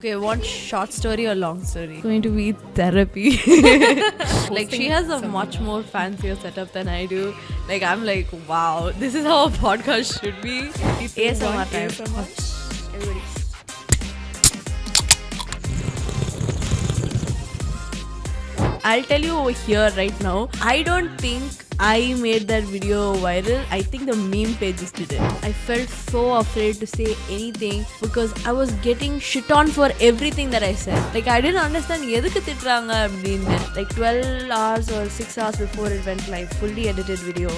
Okay, want short story or long story? Going to be therapy. Like she has a much more fancier setup than I do. Like I'm like, wow, this is how a podcast should be. ASMR time. Everybody. I'll tell you over here right now, I don't think I made that video viral. I think the meme pages did it. I felt so afraid to say anything because I was getting shit on for everything that I said. Like I didn't understand எதுக்கு திட்டுறாங்க அப்படின்னு. Like 12 hours or 6 hours before it went live, fully edited video.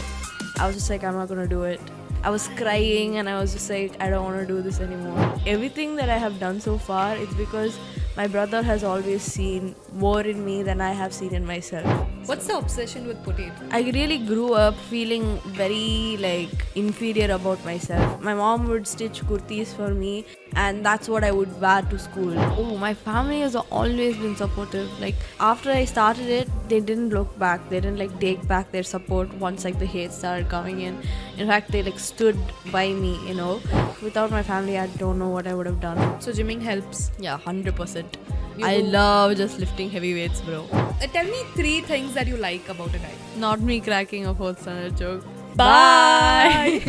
I was just like, I'm not gonna do it. I was crying and I was just like, I don't want to do this anymore. Everything that I have done so far, it's because my brother has always seen more in me than I have seen in myself. What's the obsession with potato? I really grew up feeling very like inferior about myself. My mom would stitch kurtis for me and that's what I would wear to school. Oh, my family has always been supportive. Like after I started it, they didn't look back. They didn't like take back their support once like the hate started coming in. In fact, they like stood by me, you know. Without my family, I don't know what I would have done. So gymming helps. Yeah, 100%. I love just lifting heavy weights, bro. Tell me 3 things that you like about a guy. Not me cracking a 4th standard joke. Bye.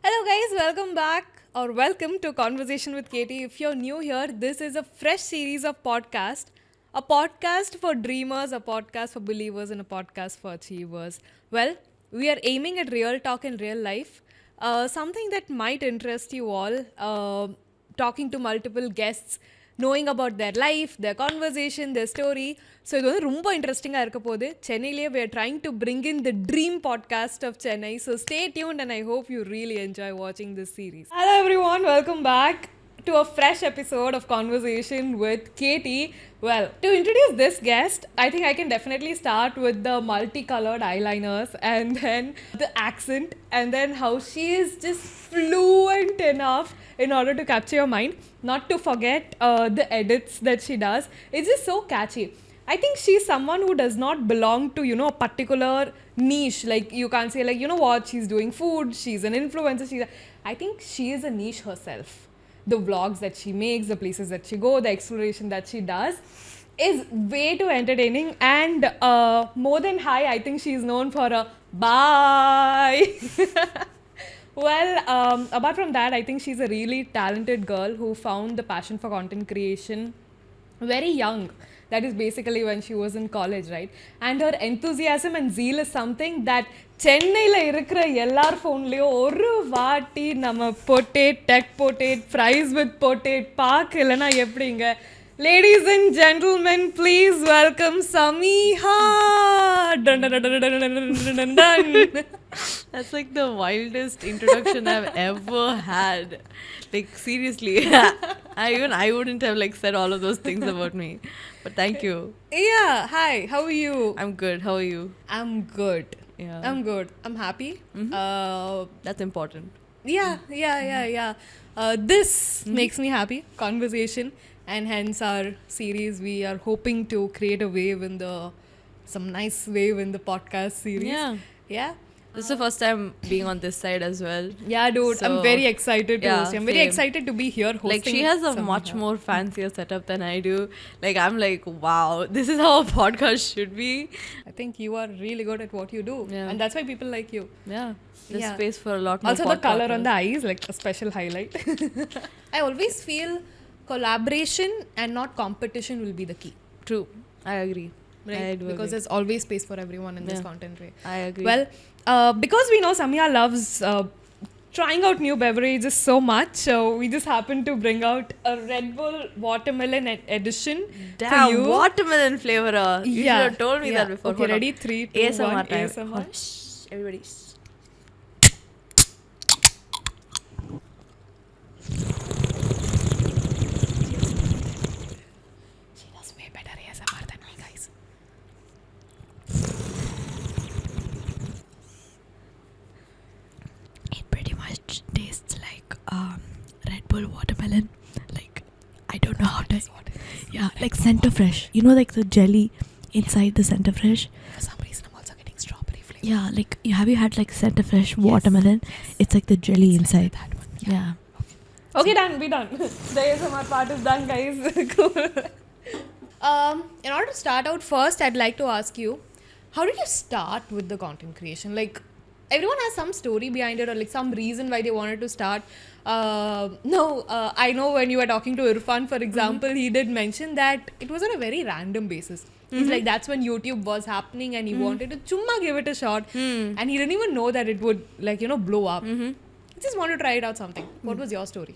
Hello guys, welcome back or welcome to Conversation with Katie. If you're new here, this is a fresh series of podcast. A podcast for dreamers, a podcast for believers, and a podcast for achievers. Well, we are aiming at real talk in real life. Something that might interest you all. Talking to multiple guests, knowing about their life, their conversation, their story. So, இது வந்து ரொம்ப இன்ட்ரெஸ்டிங்காக இருக்க போகுது. சென்னையிலே we are trying to bring in the dream podcast of Chennai. So, stay tuned and I hope you really enjoy watching this series. Hello everyone, welcome back to a fresh episode of Conversation with Katie. Well, to introduce this guest, I think I can definitely start with the multicolored eyeliners and then the accent and then how she is just fluent enough in order to capture your mind. Not to forget the edits that she does. It's just so catchy. I think she's someone who does not belong to, you know, a particular niche. Like you can't say like, you know what, she's doing food, she's an influencer. I think she is a niche herself. The vlogs that she makes, the places that she goes, the exploration that she does is way too entertaining and more than hi, I think she's known for a bye. Well, apart from that, I think she's a really talented girl who found the passion for content creation very young. That is basically when she was in college, right? And her enthusiasm and zeal is something that சென்னையில் இருக்கிற எல்லார் ஃபோன்லேயும் ஒரு வாட்டி நம்ம tech fries with பார்க்கலன்னா எப்படிங்க? Ladies and gentlemen, please welcome Sameeha. That's like the wildest introduction I've ever had. Like seriously, I wouldn't have like said all of those things about me. But thank you. Yeah, hi. How are you? I'm good. How are you? I'm good. Yeah. I'm good. I'm happy. Mm-hmm. That's important. Yeah. This makes me happy. Conversation. And hence our series, we are hoping to create a wave in some nice wave in the podcast series. Yeah. This is the first time being on this side as well. Yeah, dude. So, I'm very excited to host. I'm very excited to be here hosting. Like she has a much more fancier setup than I do. Like I'm like, wow, this is how a podcast should be. I think you are really good at what you do. Yeah. And that's why people like you. Yeah. There's space for a lot more. Also the color on the eyes, like a special highlight. I always feel collaboration and not competition will be the key. True. I agree. Right? Because there's always space for everyone in this content way. I agree. Well, because we know Sameeha loves trying out new beverages so much, so we just happened to bring out a Red Bull watermelon edition for you. Watermelon flavor. You should have told me that before. Okay, ready? 3, 2, ASMR 1. time. ASMR. Everybody. Red Bull watermelon, like I don't know how to. Yeah, like Center Fresh. You know, like the jelly inside the Center Fresh. For some reason, I'm also getting strawberry flavor. Yeah, like have you had like Center Fresh watermelon? It's like the jelly inside. That one. Yeah. Okay, done. Be done. The ASMR part is done, guys. Cool. In order to start out first, I'd like to ask you, how did you start with the content creation? Like, everyone has some story behind it or like some reason why they wanted to start. I know when you were talking to Irfan, for example, he did mention that it was on a very random basis. He's like, that's when YouTube was happening and he wanted to chumma give it a shot. And he didn't even know that it would like, blow up. He just wanted to try it out something. What was your story?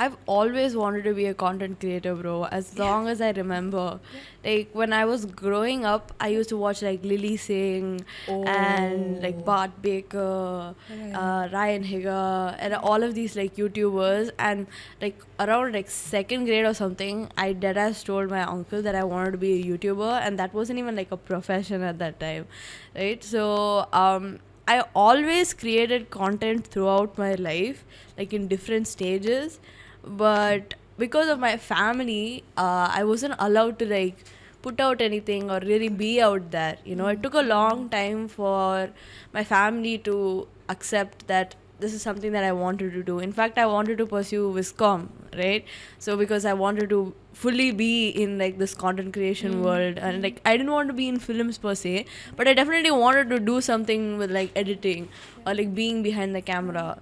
I've always wanted to be a content creator, bro, as long as I remember. Like, when I was growing up, I used to watch, like, Lily Singh and, like, Bart Baker, Ryan Higa, and all of these, like, YouTubers. And, like, around, like, second grade or something, I deadass told my uncle that I wanted to be a YouTuber, and that wasn't even, like, a profession at that time, right? So, I always created content throughout my life, like, in different stages. But because of my family, I wasn't allowed to like put out anything or really be out there. It took a long time for my family to accept that this is something that I wanted to do. In fact, I wanted to pursue Viscom, right? So because I wanted to fully be in like this content creation world, and like I didn't want to be in films per se, but I definitely wanted to do something with like editing or like being behind the camera.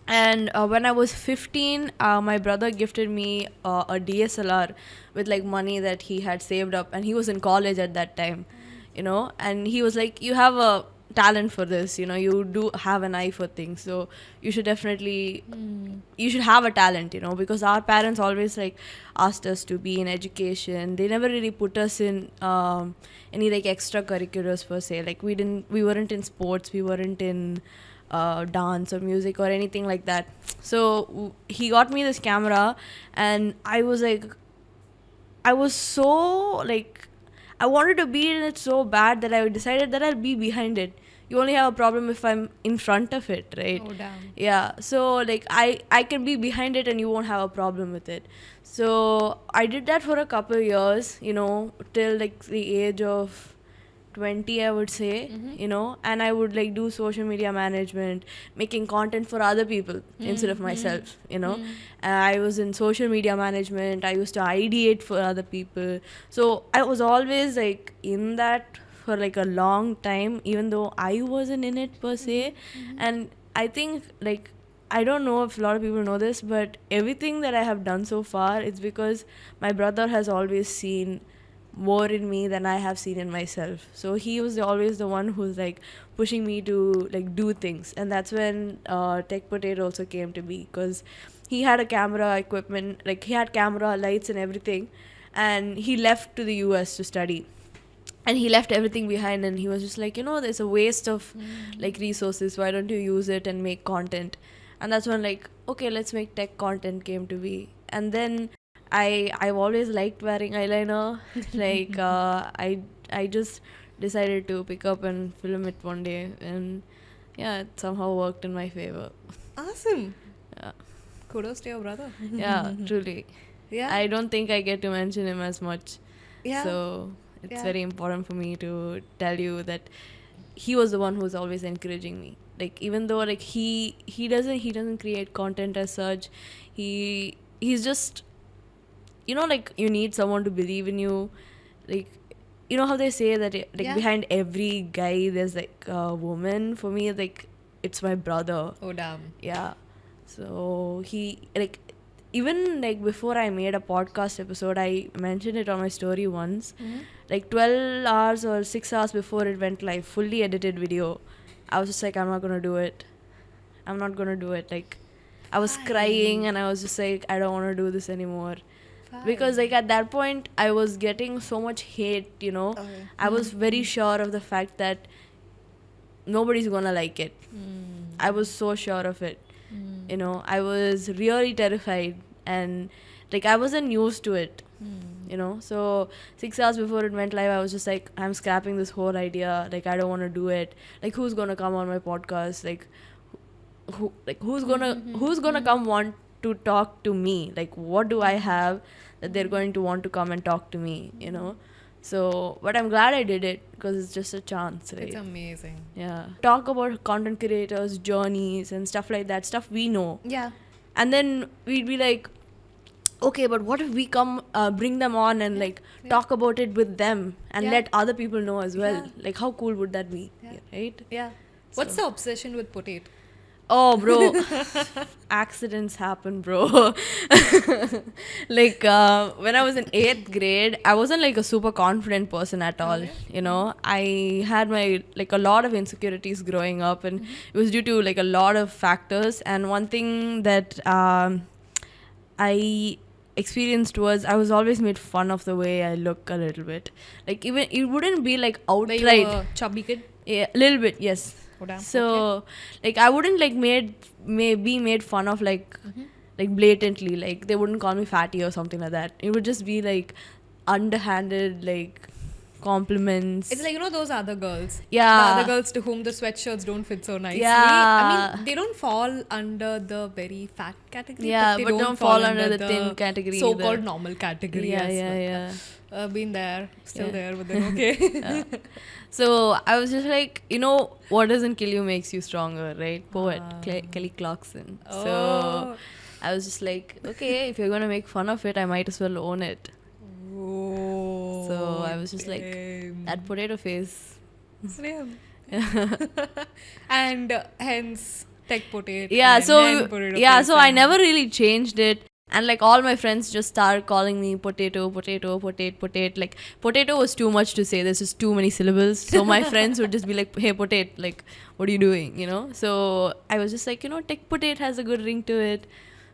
And when I was 15, my brother gifted me a DSLR with like money that he had saved up, and he was in college at that time, and he was like, you have a talent for this, you do have an eye for things, so you should definitely you should have a talent, because our parents always like asked us to be in education. They never really put us in any like extracurriculars per se. Like we weren't in sports, we weren't in dance or music or anything like that. So he got me this camera, and I was so like, I wanted to be in it so bad that I decided that I'll be behind it. You only have a problem if I'm in front of it, right? Oh, damn. Yeah, so like I can be behind it and you won't have a problem with it. So I did that for a couple of years, till like the age of 20, I would say, and I would like do social media management, making content for other people instead of myself, I was in social media management. I used to ideate for other people. So I was always like in that for like a long time, even though I wasn't in it per se. And I think like, I don't know if a lot of people know this, but everything that I have done so far, it's because my brother has always seen more in me than I have seen in myself. So he was always the one who's like pushing me to like do things. And that's when Tech Potato also came to be, because he had a camera equipment, like he had camera lights and everything, and he left to the US to study. And he left everything behind, and he was just like, there's a waste of like resources, why don't you use it and make content? And that's when like, okay, let's make tech content came to be. And then I've always liked wearing eyeliner. Like I just decided to pick up and film it one day, and yeah, it somehow worked in my favor. Awesome. Yeah. Kudos to your brother. Yeah, truly. Yeah. I don't think I get to mention him as much. Yeah. So it's Yeah. very important for me to tell you that he was the one who was always encouraging me. Like even though like he doesn't create content as such, he's just, like you need someone to believe in you. Like, how they say that like behind every guy there's like a woman. For me, like it's my brother. Oh, damn. Yeah. So he like, even like before I made a podcast episode, I mentioned it on my story once. Like 12 hours or 6 hours before it went live, fully edited video, I was just like, I'm not gonna do it. Like I was crying, and I was just like, I don't want to do this anymore. Because like at that point I was getting so much hate, Okay. I was very sure of the fact that nobody's gonna like it. I was so sure of it. I was really terrified, and like I wasn't used to it. So 6 hours before it went live, I was just like, I'm scrapping this whole idea. Like I don't want to do it. Like who's gonna come on my podcast? Like who's gonna come want to talk to me? Like what do I have that they're going to want to come and talk to me? So, but I'm glad I did it because it's just a chance, right? It's amazing. Yeah. Talk about content creators, journeys, and stuff like that. Stuff we know. Yeah. And then we'd be like, okay, but what if we bring them on and talk about it with them and let other people know as well? Yeah. Like, how cool would that be? Yeah. Right? Yeah. What's the obsession with potato? Oh, bro. Accidents happen, bro. When I was in 8th grade, I wasn't like a super confident person at all. Okay. You know, I had a lot of insecurities growing up, and it was due to a lot of factors. And one thing that I experienced was I was always made fun of the way I look a little bit. Like, even it wouldn't be like Were you outright. a chubby kid? Yeah, a little bit, yes. Oh, damn. So I wouldn't be made fun of blatantly. Like, they wouldn't call me fatty or something like that. It would just be underhanded compliments. It's like, those other girls. Yeah. The other girls to whom the sweatshirts don't fit so nicely. Yeah. I mean, they don't fall under the very fat category. Yeah, but they don't fall under the thin category so-called either. normal category. Yeah, yes, yeah. Been there, still Yeah. there, but then okay. Yeah. So I was just like, what doesn't kill you makes you stronger, right? Poet Kelly Clarkson. Oh. So I was just like, okay, if you're gonna make fun of it, I might as well own it. Oh, So I was just like, damn. that potato face. Same. And hence tech potato. Yeah, and so then potato yeah, face so I and- never really changed it. And all my friends just started calling me potato. Like, potato was too much to say. There's just too many syllables. So my friends would just be like, hey, potato, what are you doing? So I was just like, tech potato has a good ring to it.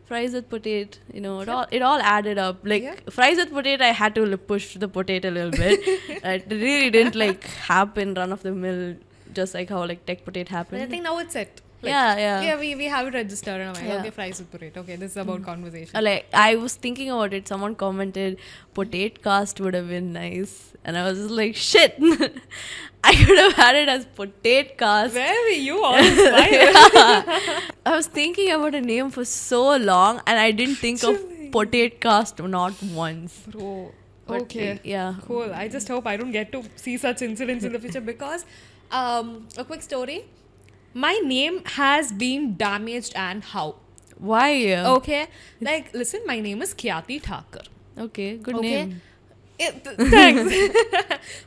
Fries with potato, it all added up. Fries with potato, I had to push the potato a little bit. It really didn't happen run of the mill, just like how tech potato But happened. I think now it's set. Yeah. We have it registered. And I'm like, Yeah. okay, fries with potato. Okay, this is about conversation. I was thinking about it. Someone commented, potato cast would have been nice. And I was just like, shit. I could have had it as potato cast. Where were you all inspired? I was thinking about a name for so long and I didn't think of potato cast not once. Bro. But, Okay. Yeah. Cool. I just hope I don't get to see such incidents in the future because a quick story. My name has been damaged and how? Why? Okay. Listen, my name is Khyati Thakur. Okay, good Okay. name. Thanks.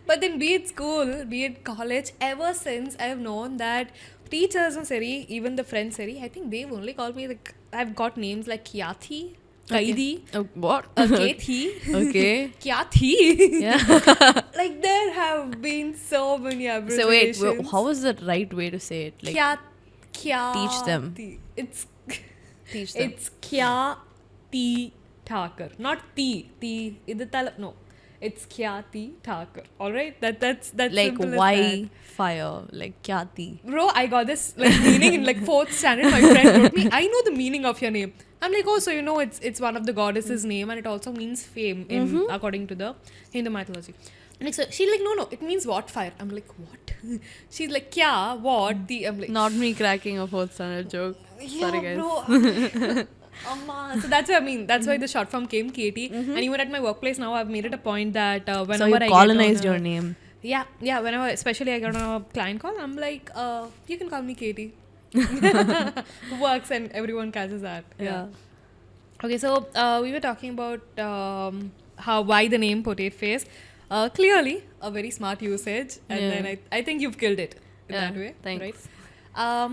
But then be it school, be it college, ever since I've known that teachers and seri, even the friends seri, I think they've only called me I've got names like Khyati, Kaidi, Oh, what? Kethi, Okay. Khyati. Yeah. There have been so many So abbreviations. wait, how is the right way to say it? Teach them. It's Teach them. It's Khyati Thakur, not T. No, it's Khyati Thakur. All right, that's simple as why that. fire? Khyati. Bro, I got this meaning in 4th standard. My friend wrote me, I know the meaning of your name. I'm like, oh, so it's one of the goddesses' name and it also means fame in according to the Hindu mythology. And so she's like, no, it means what fire? I'm like, what? She's like, kya, what? I'm like, Not me cracking a 4th standard joke. yeah, Sorry, guys. bro. Amma. So that's what I mean. That's why the short form came Katie. And even at my workplace now, I've made it a point that whenever So you I colonized get on your name. Yeah. Whenever, especially I get on a client call, I'm like, you can call me Katie. Works and everyone catches that. Yeah. Okay, so we were talking about why the name Potato Face. Clearly, a very smart usage, and then I think you've killed it in that way. Thanks. Right?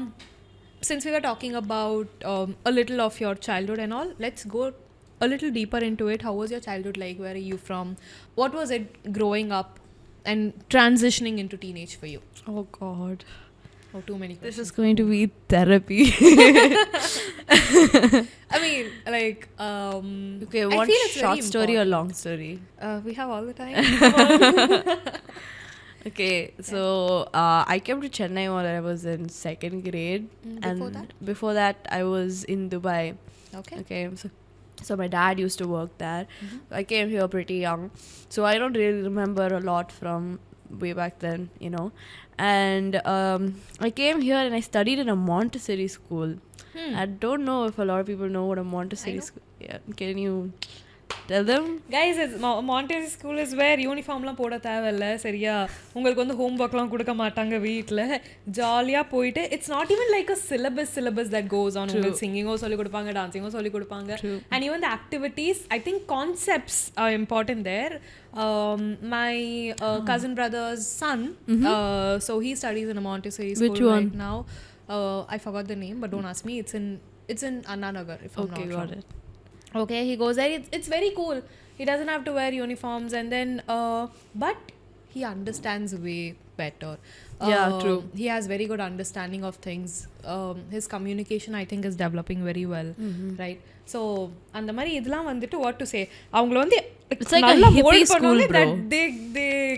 Since we were talking about a little of your childhood and all, let's go a little deeper into it. How was your childhood like? Where are you from? What was it growing up and transitioning into teenage for you? Oh God. Oh, too many questions. This is going to be therapy. I mean, Okay, I one feel it's short very story or important. long story? We have all the time. Okay, so I came to Chennai when I was in 2nd grade. Before that, I was in Dubai. Okay, so my dad used to work there. I came here pretty young. So I don't really remember a lot from way back then, And I came here and I studied in a Montessori school. I don't know if a lot of people know what a Montessori school. Yeah, can you Tell them. Guys, Montessori school is where யூனிஃபார்ம்லாம் போட தேவையில்ல சரியா உங்களுக்கு வந்து ஹோம்ஒர்க்லாம் கொடுக்க மாட்டாங்க வீட்டில் ஜாலியாக போயிட்டு it's not even like a syllabus that goes on உங்களுக்கு சிங்கிங்கோ சொல்லிக் கொடுப்பாங்க டான்சிங்கோ சொல்லிக் கொடுப்பாங்க and even the activities I think concepts are important there my cousin brother's son so he studies in a Montessori school Which one? right now I forgot the name but don't ask me it's in Anna Nagar if I'm not wrong. Got it. Okay, he goes there. It's very cool. He doesn't have to wear uniforms, and then but he understands way better. Yeah, true. He has very good understanding of things. His communication, I think, is developing very well. Right. So, அந்த மாதிரி இதெல்லாம் வந்துட்டு what to say. அவங்கள வந்து It's like a hippie school, bro. They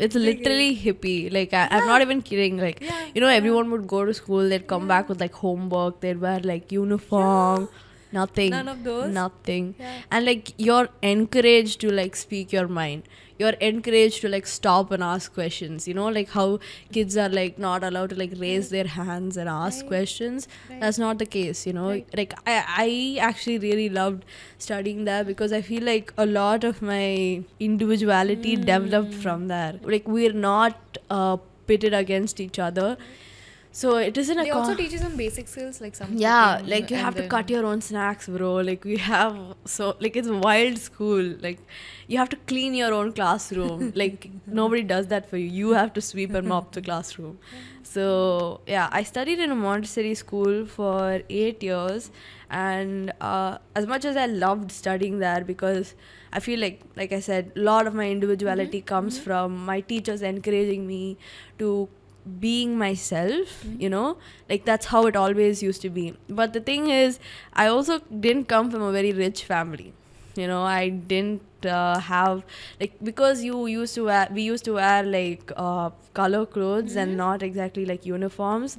It's literally hippie. Like I'm not even kidding. Like you know, everyone would go to school. They'd come back with like homework. They'd wear like uniform. Nothing. None of those. Nothing. And like you're encouraged to like speak your mind. You're encouraged to like stop and ask questions. You know, like how kids are like not allowed to like raise their hands and ask questions. That's not the case. You know, like I actually really loved studying there because I feel like a lot of my individuality developed from there. Like we're not pitted against each other. So it isn't a They also teach you some basic skills like some yeah, like you have to cut your own snacks, bro. Like we have so like it's wild school. Like you have to clean your own classroom. Like nobody does that for you. You have to sweep and mop the classroom. So yeah, I studied in a Montessori school for 8 years, and as much as I loved studying there because I feel like I said, a lot of my individuality comes from my teachers encouraging me to being myself, you know, like that's how it always used to be. But the thing is, I also didn't come from a very rich family, you know. I didn't have like, because we used to wear like color clothes and not exactly like uniforms.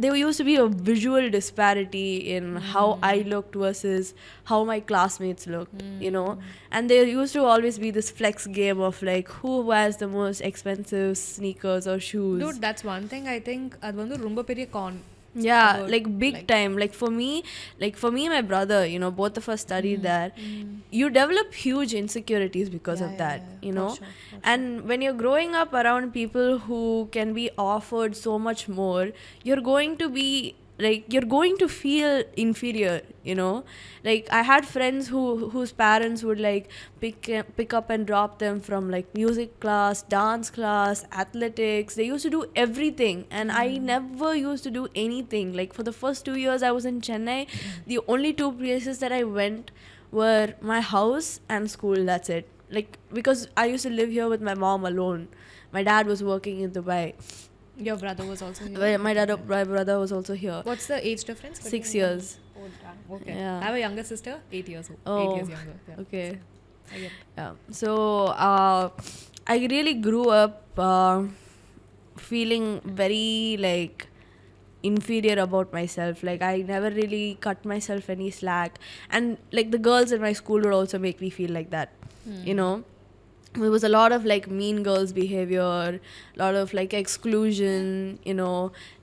There used to be a visual disparity in how I looked versus how my classmates looked, you know. And there used to always be this flex game of like who wears the most expensive sneakers or shoes. Dude, that's one thing I think அது வந்து ரொம்ப பெரிய con. Yeah, like big time. Like for me and my brother, you know, both of us studied there. You develop huge insecurities because of that, you know. And when you're growing up around people who can be offered so much more, you're going to be like, you're going to feel inferior, you know. Like I had friends whose parents would like pick up and drop them from like music class, dance class, athletics. They used to do everything, and I never used to do anything. Like for the first 2 years I was in Chennai, the only two places that I went were my house and school. That's it. Like because I used to live here with my mom alone. My dad was working in Dubai. Your brother was also here. My brother was also here. What's the age difference? 6 years. Oh, damn. Okay. Yeah. I have a younger sister, 8 years old. Oh, 8 years younger. Yeah. Okay. I get it. Yeah. So I really grew up feeling very like inferior about myself. Like I never really cut myself any slack, and like the girls in my school would also make me feel like that. You know, there was a lot of like mean girls behavior, a lot of like exclusion, you know,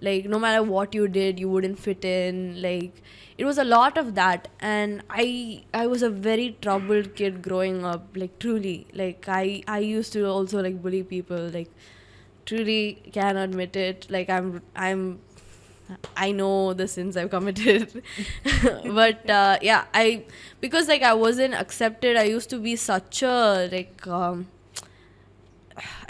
like no matter what you did you wouldn't fit in. Like it was a lot of that, and I was a very troubled kid growing up. Like truly, like I used to also like bully people. Like truly can admit it. Like I know the sins I've committed. But yeah, because like I wasn't accepted, I used to be such a like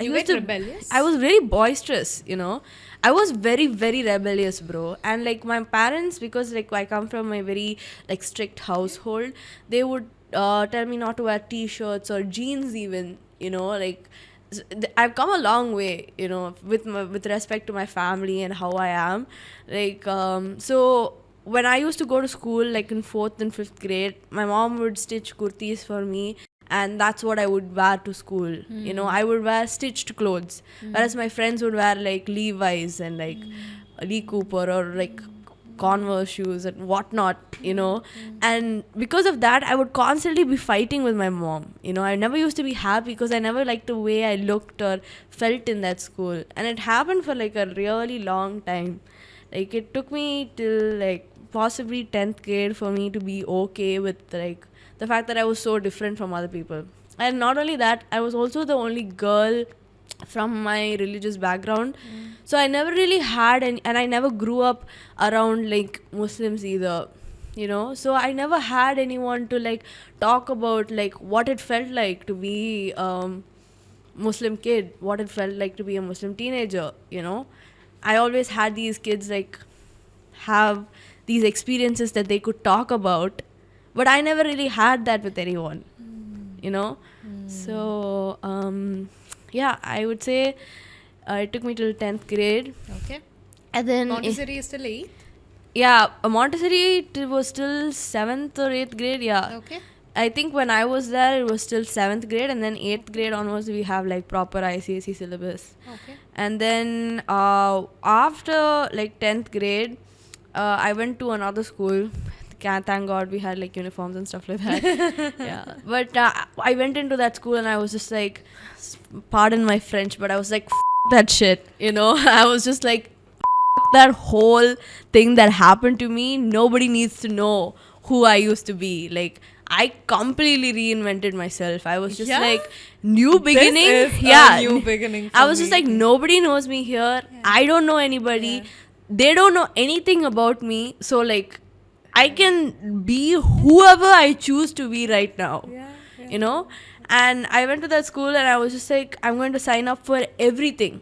You get rebellious? I was very boisterous, you know. I was very, very rebellious, bro. And like my parents, because like I come from a very like strict household, they would tell me not to wear t-shirts or jeans even, you know. Like I've come a long way, you know, with respect to my family and how I am. Like so when I used to go to school, like in 4th and 5th grade, my mom would stitch kurtis for me, and that's what I would wear to school. You know, I would wear stitched clothes, whereas my friends would wear like Levi's and like Lee Cooper or like Converse shoes and whatnot, you know. And because of that, I would constantly be fighting with my mom. You know, I never used to be happy because I never liked the way I looked or felt in that school. And it happened for like a really long time. Like it took me till like possibly 10th grade for me to be okay with like the fact that I was so different from other people. And not only that, I was also the only girl from my religious background. So I never really had and I never grew up around like Muslims either, you know. So I never had anyone to like talk about like what it felt like to be Muslim kid, what it felt like to be a Muslim teenager, you know. I always had these kids like have these experiences that they could talk about, but I never really had that with anyone, you know. So yeah, I would say it took me till 10th grade. Okay. And then Montessori is still 8th? yeah, Montessori was still 7th or 8th grade. Yeah. Okay. I think when I was there, it was still 7th grade, and then 8th grade onwards, we have like proper ICSE syllabus. Okay. And then after like 10th grade, I went to another school. Thank God we had like uniforms and stuff like that. Yeah. But I went into that school and I was just like, pardon my French, but I was like, that shit, you know. I was just like, that whole thing that happened to me. Nobody needs to know who I used to be. Like, I completely reinvented myself. I was just like, new beginning. This is yeah, a new beginning. I was just like, nobody knows me here. I don't know anybody. They don't know anything about me. So like, I can be whoever I choose to be right now. You know. And I went to that school and I was just like, I'm going to sign up for everything,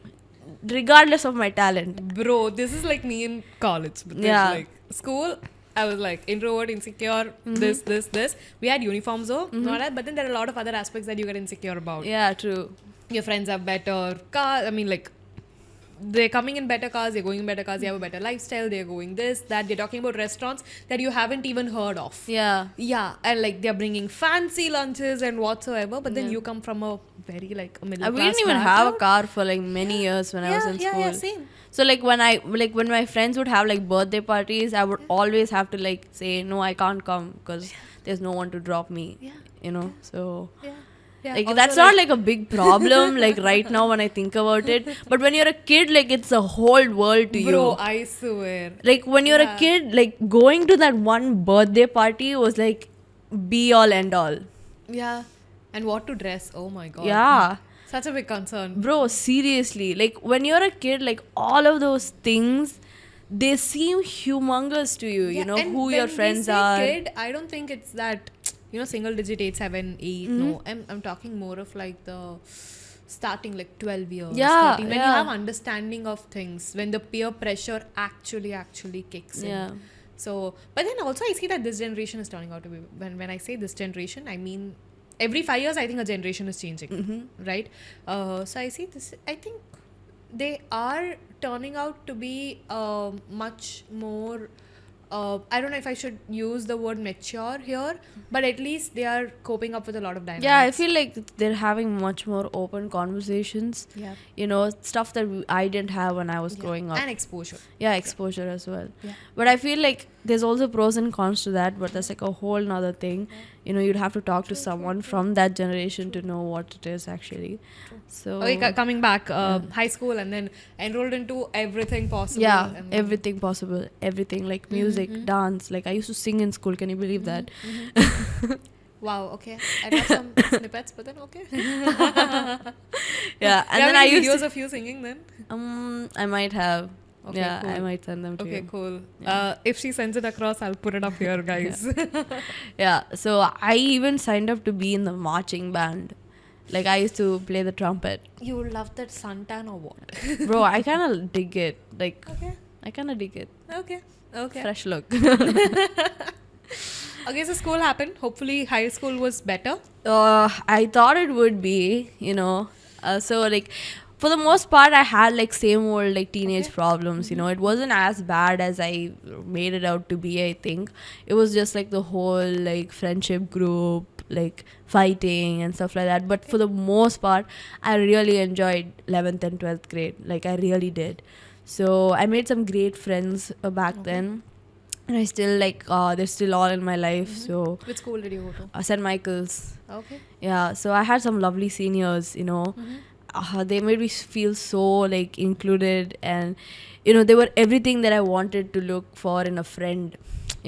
regardless of my talent. Bro, this is like me in college. Because like school, I was like introvert, insecure, this. We had uniforms though, not that, but then there are a lot of other aspects that you get insecure about. Yeah, true. Your friends have better cars. I mean, like, they're coming in better cars, they're going in better cars, they have a better lifestyle, they're going this, that. They're talking about restaurants that you haven't even heard of. Yeah. Yeah, and like they're bringing fancy lunches and whatsoever, but then you come from a very like a middle class. We didn't even have a car for like many years when I was in school. Yeah, same. So like when my friends would have like birthday parties, I would always have to like say no, I can't come because there's no one to drop me. You know, so. Yeah, like also that's not like a big problem like right now when I think about it, but when you're a kid, like it's a whole world to you. Bro, I swear. Like when you're a kid, like going to that one birthday party was like be all end all. Yeah. And what to dress, oh my god. Yeah. Such a big concern. Bro, seriously, like when you're a kid, like all of those things, they seem humongous to you, you know, who your friends are. Kid, I don't think it's that, you know, single digit 8, 7, 8. No, I'm talking more of like the starting like 12 years. Yeah, 13, when you have understanding of things, when the peer pressure actually kicks in. So, but then also I see that this generation is turning out to be, when I say this generation, I mean every 5 years I think a generation is changing, right? So I see this, I think they are turning out to be much more I don't know if I should use the word mature here, but at least they are coping up with a lot of dynamics. Yeah, I feel like they're having much more open conversations. Yeah. You know, stuff that I didn't have when I was growing up. And exposure. Yeah, exposure as well. Yeah. But I feel like there's also pros and cons to that, but that's like a whole nother thing. You know, you'd have to talk to someone from that generation to know what it is actually. So Okay, coming back, high school and then enrolled into everything possible. yeah, and everything possible. Everything like music, dance. Like I used to sing in school. Can you believe that? Wow, okay. I have some snippets, but then okay. Yeah, and then I used videos of you singing then? I might have. Okay, yeah, cool. I might send them to you. Okay, cool. If she sends it across, I'll put it up here, guys. Yeah, so I even signed up to be in the marching band. Like I used to play the trumpet. You love that suntan or what? Bro, I kind of dig it. Like, Okay. I kind of dig it. Okay. Fresh look. Okay, so school happened. Hopefully, high school was better. I thought it would be, you know. So like, for the most part, I had like same old like teenage problems. You know, it wasn't as bad as I made it out to be. I think it was just like the whole like friendship group, like fighting and stuff like that. But for the most part, I really enjoyed 11th and 12th grade. Like I really did. So I made some great friends back then. And I still like, they're still all in my life. So Which school did you go to? St. Michael's. Okay. Yeah, so I had some lovely seniors, you know. They made me feel so like included, and you know, they were everything that I wanted to look for in a friend.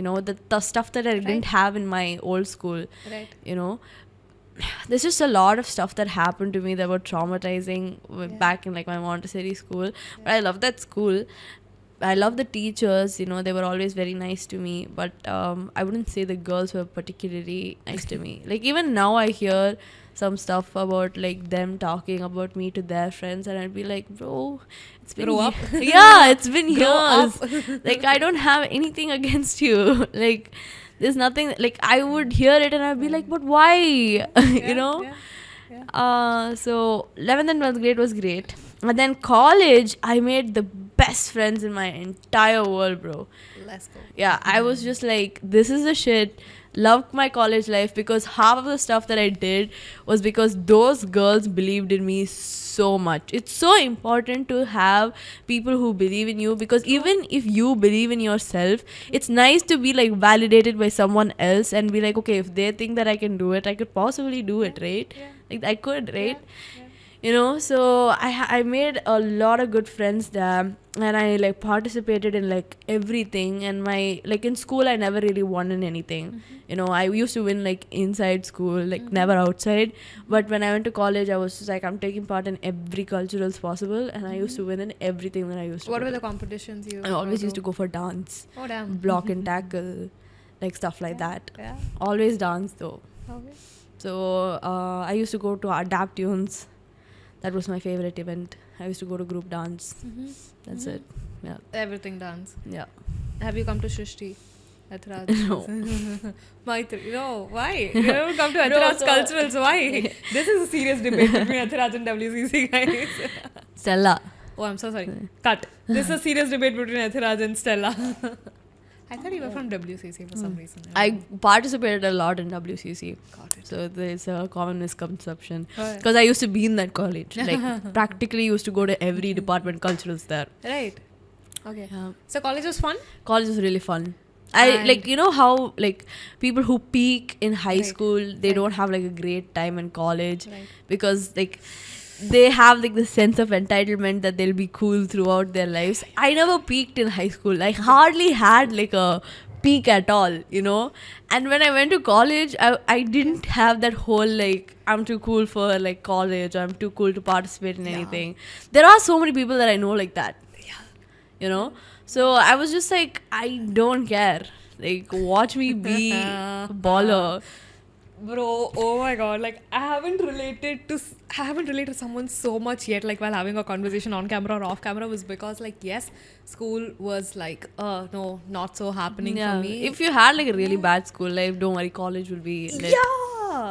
you know, the stuff that I didn't have in my old school. Right. You know, there's just a lot of stuff that happened to me that were traumatizing back in like my Montessori school. But I love that school. I love the teachers, you know, they were always very nice to me. But I wouldn't say the girls were particularly nice to me. Like even now I hear some stuff about like them talking about me to their friends, and I'd be like, bro, it's been Grow up. yeah, it's been Grow years. Like I don't have anything against you. Like there's nothing, like I would hear it and I'd be like, but why? You know? So 11th and 12th grade was great. And then college, I made the best friends in my entire world, bro. Let's go. Yeah, I was just like, this is the shit. Loved my college life because half of the stuff that I did was because those girls believed in me so much. It's so important to have people who believe in you, because even if you believe in yourself, it's nice to be like validated by someone else and be like, okay, if they think that I can do it, I could possibly do it, right? Like I could, right? You know, so I made a lot of good friends there, and I like participated in like everything. And my, like in school I never really won in anything. You know, I used to win like inside school, like never outside. But when I went to college, I was just like, I'm taking part in every culturals possible, and I used to win in everything that I used to. What were the competitions you? I always used to go for dance, Oh damn. block and tackle, like stuff like that. Yeah. Always dance though. Okay. So I used to go to adapt tunes. That was my favorite event. I used to go to group dance. That's it. Yeah. Everything dance. Yeah. Have you come to Shrishti? Athraj? No. Maitri. No, why? You never come to Athraj so- culturals. Why? This is a serious debate between Athraj and WCC, guys. Stella. Oh, I'm so sorry. Cut. This is a serious debate between Athraj and Stella. I thought you were from WCC for some reason. I participated a lot in WCC. Got it. So there's a common misconception. Alright. Because I used to be in that college. Like practically used to go to every department culturals there. Right. Okay. Yeah. So college was fun? College was really fun. And- like, you know how like people who peak in high Right. school, they Right. don't have like a great time in college. Right. Because like they have like the sense of entitlement that they'll be cool throughout their lives. I never peaked in high school. I hardly had like a peak at all, you know. And when I went to college, I didn't have that whole like, I'm too cool for like college, I'm too cool to participate in anything. There are so many people that I know like that. You know. So I was just like, I don't care. Like, watch me be a baller. Bro, oh my god, like I haven't related to someone so much yet, like while having a conversation on camera or off camera, was because like, yes, school was like no, not so happening for me. If you had like a really bad school life, don't worry, college will be lit.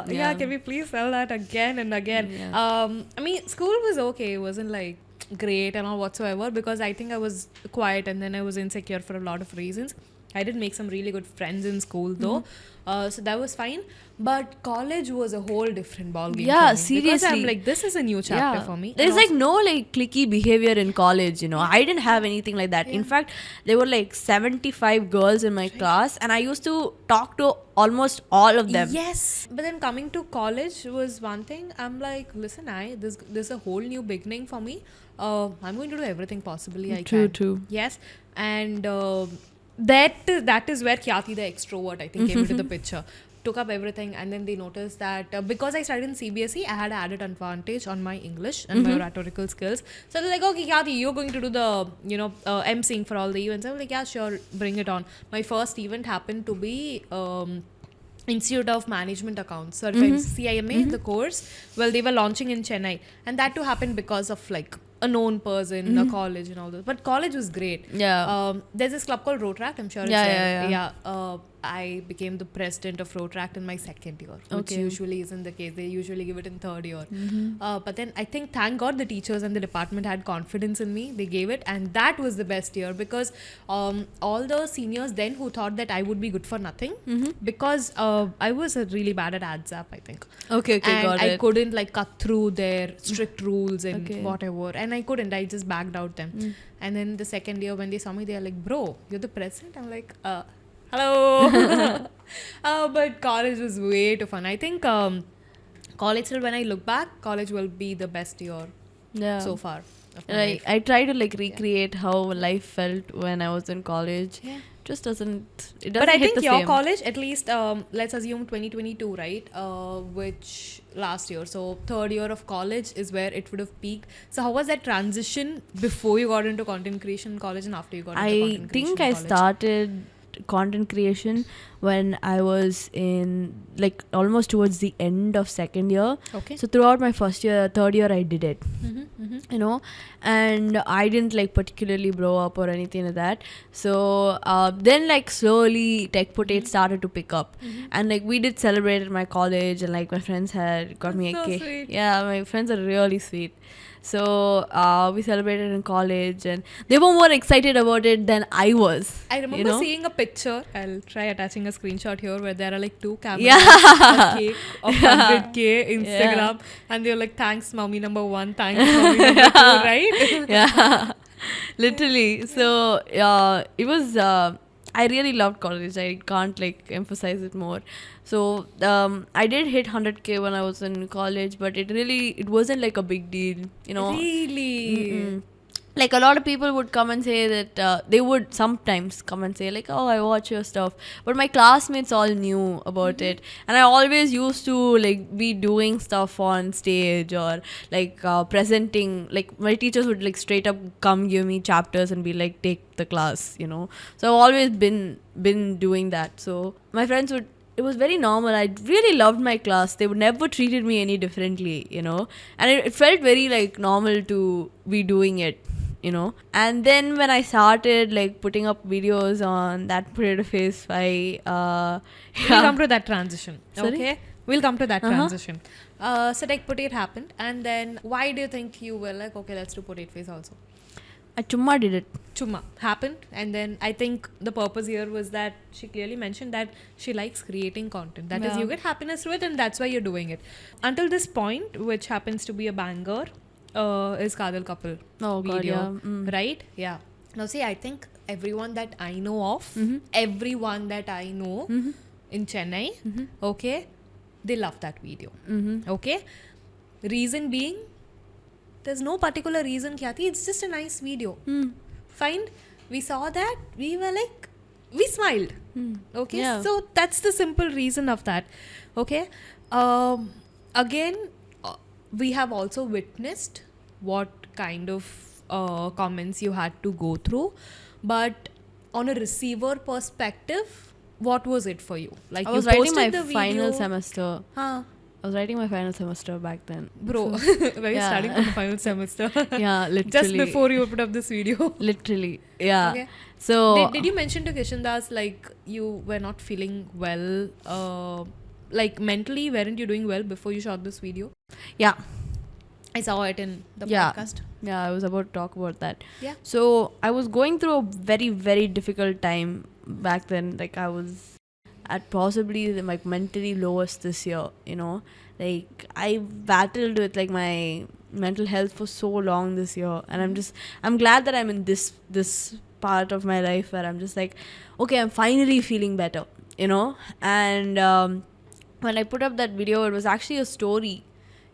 Yeah, can we please tell that again and again? I mean, school was okay, it wasn't like great and all whatsoever, because I think I was quiet and then I was insecure for a lot of reasons. I did make some really good friends in school though, so that was fine. But college was a whole different ballgame. Yeah, for me, because I'm seriously. like, this is a new chapter for me. There's And like no like cliquey behavior in college, you know. I didn't have anything like that. In fact, there were like 75 girls in my class, and I used to talk to almost all of them. Yes, but then coming to college was one thing. I'm like, listen, this is a whole new beginning for me. I'm going to do everything possibly I can. True. Yes, and that is where Khyati the extrovert, I think, came into the picture. Took up everything, and then they noticed that because I studied in CBSE, I had an added advantage on my English and my rhetorical skills. So they're like, okay, Khyati, you're going to do the emceeing for all the events. I'm like, yeah, sure, bring it on. My first event happened to be Institute of Management Accounts, certified CIMA, the course. Well, they were launching in Chennai, and that too happened because of like a known person, a college and all that. But college was great. Yeah. There's this club called Rotaract. I'm sure it's Yeah, there. yeah. I became the president of Rotaract in my second year, which Okay. usually isn't the case. They usually give it in third year. But then I think, thank God, the teachers and the department had confidence in me. They gave it, and that was the best year, because all the seniors then who thought that I would be good for nothing, because I was really bad at AdsApp, I think. Okay, And got I it. couldn't like cut through their strict rules and Okay. whatever, and I couldn't. I just backed out them. And then the second year when they saw me, they are like, bro, you're the president? I'm like, hello. But college was way too fun. I think college, still when I look back, college will be the best year Yeah. so far. of my Like life. I try to like recreate how life felt when I was in college. Yeah. Just doesn't. It doesn't But I hit think the your same. college, at least, let's assume 2022, right? Which last year, so third year of college is where it would have peaked. So how was that transition before you got into content creation in college and after you got into I content creation think in I college? started content creation when I was in like almost towards the end of second year. Okay. So throughout my first year, third year, I did it. Mm-hmm. You know, and I didn't like particularly blow up or anything like that. So then like slowly tech potato started to pick up, and like we did celebrate at my college, and like my friends had got me a That's so cake. sweet. Yeah, my friends are really sweet. So we celebrated in college, and they were more excited about it than I was. I remember you know? seeing a picture. I'll try attaching a screenshot here where there are like two cameras, Yeah. a cake of 100K Instagram, and they're like, "Thanks, mommy number one. Thanks, mommy number two." Right? Yeah, literally. So it was. I really loved college. I can't like emphasize it more. So I did hit 100K when I was in college, but it wasn't like a big deal. You know. Really? Mm-mm. Like a lot of people would come and say that they would sometimes come and say like, oh, I watch your stuff, but my classmates all knew about it, and I always used to like be doing stuff on stage or like presenting. Like my teachers would like straight up come give me chapters and be like, take the class, you know. So I've always been doing that. So my friends would, it was very normal. I really loved my class. They would never treated me any differently, you know. And it felt very like normal to be doing it, you know. And then when I started like putting up videos on that potato face, We'll come to that transition. Sorry? Okay? We'll come to that Uh-huh. transition. So like potato happened, and then why do you think you were like, okay, let's do potato face also? I chumma did it. Chumma happened, and then I think the purpose here was that she clearly mentioned that she likes creating content. That is, Yeah. you get happiness through it, and that's why you're doing it. Until this point, which happens to be a banger, is Kadal Couple Oh god, video, yeah. Mm. right? Yeah. Now see, I think everyone that I know of, everyone that I know in Chennai, okay, they love that video. Okay, reason being, there's no particular reason, Khyati. It's just a nice video. Fine. We saw that. We were like, we smiled. Okay. Yeah. So that's the simple reason of that. Okay. Again, we have also witnessed what kind of comments you had to go through. But on a receiver perspective, what was it for you? Like I was you writing my posted the final video. semester. Huh. I was writing my final semester back then. Bro, were you Yeah. studying for the final semester? Yeah, literally. Just before you put up this video. Literally. Yeah. Okay. So Did you mention to Kishan Das like you were not feeling well, like mentally weren't you doing well before you shot this video? yeah. I saw it in the Yeah. podcast. Yeah, I was about to talk about that. Yeah. So I was going through a very, very difficult time back then. Like I was at possibly the, like mentally lowest this year, you know. Like I battled with like my mental health for so long this year, and I'm glad that I'm in this part of my life where I'm just like, okay, I'm finally feeling better, you know. And when I put up that video, it was actually a story.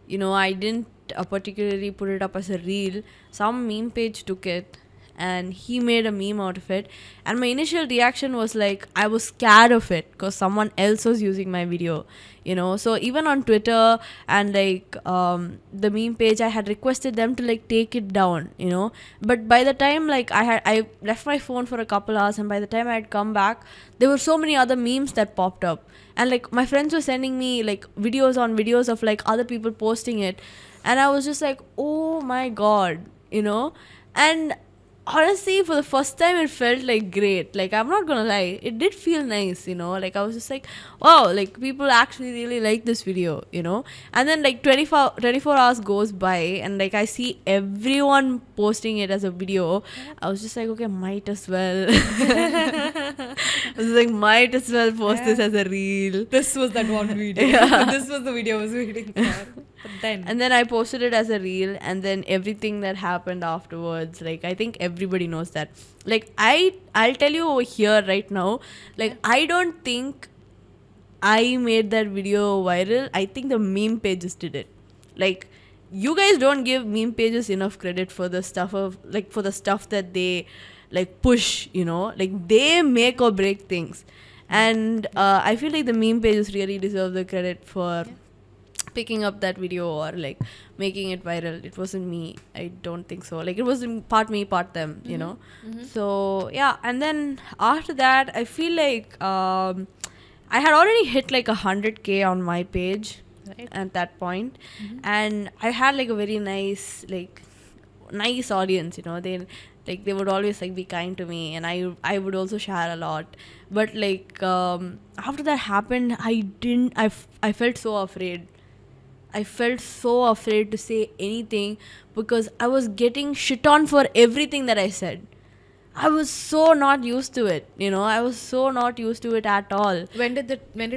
You know, I didn't particularly put it up as a reel. Some meme page took it and he made a meme out of it. And my initial reaction was like, I was scared of it because someone else was using my video, you know. So even on Twitter and like the meme page, I had requested them to like take it down, you know. But by the time like I left my phone for a couple hours, and by the time I had come back, there were so many other memes that popped up. And like my friends were sending me like videos on videos of like other people posting it, and I was just like, oh my god, you know. And honestly, for the first time, it felt like great. Like I'm not gonna lie, it did feel nice, you know. Like I was just like, wow, like people actually really like this video, you know. And then like 24 hours goes by, and like I see everyone posting it as a video. I was just like, okay, might as well. I was like, might as well post this as a reel. This was that one video. Yeah. This was the video I was waiting for. But then And then I posted it as a reel, and then everything that happened afterwards, like I think everybody knows that. Like I'll tell you over here right now, like I don't think I made that video viral. I think the meme pages did it. Like you guys don't give meme pages enough credit for the stuff of like for the stuff that they like push, you know, like they make or break things. And I feel like the meme pages really deserve the credit for picking up that video or like making it viral. It wasn't me, I don't think so. Like it was part me, part them, you know. So yeah, and then after that I feel like I had already hit like 100K on my page at that point. And I had like a very nice audience, you know. They would always like be kind to me, and I would also share a lot. But like after that happened, I felt so afraid. I felt so afraid to say anything because I was getting shit on for everything that I said. I was so not used to it, you know. I was so not used to it at all. When did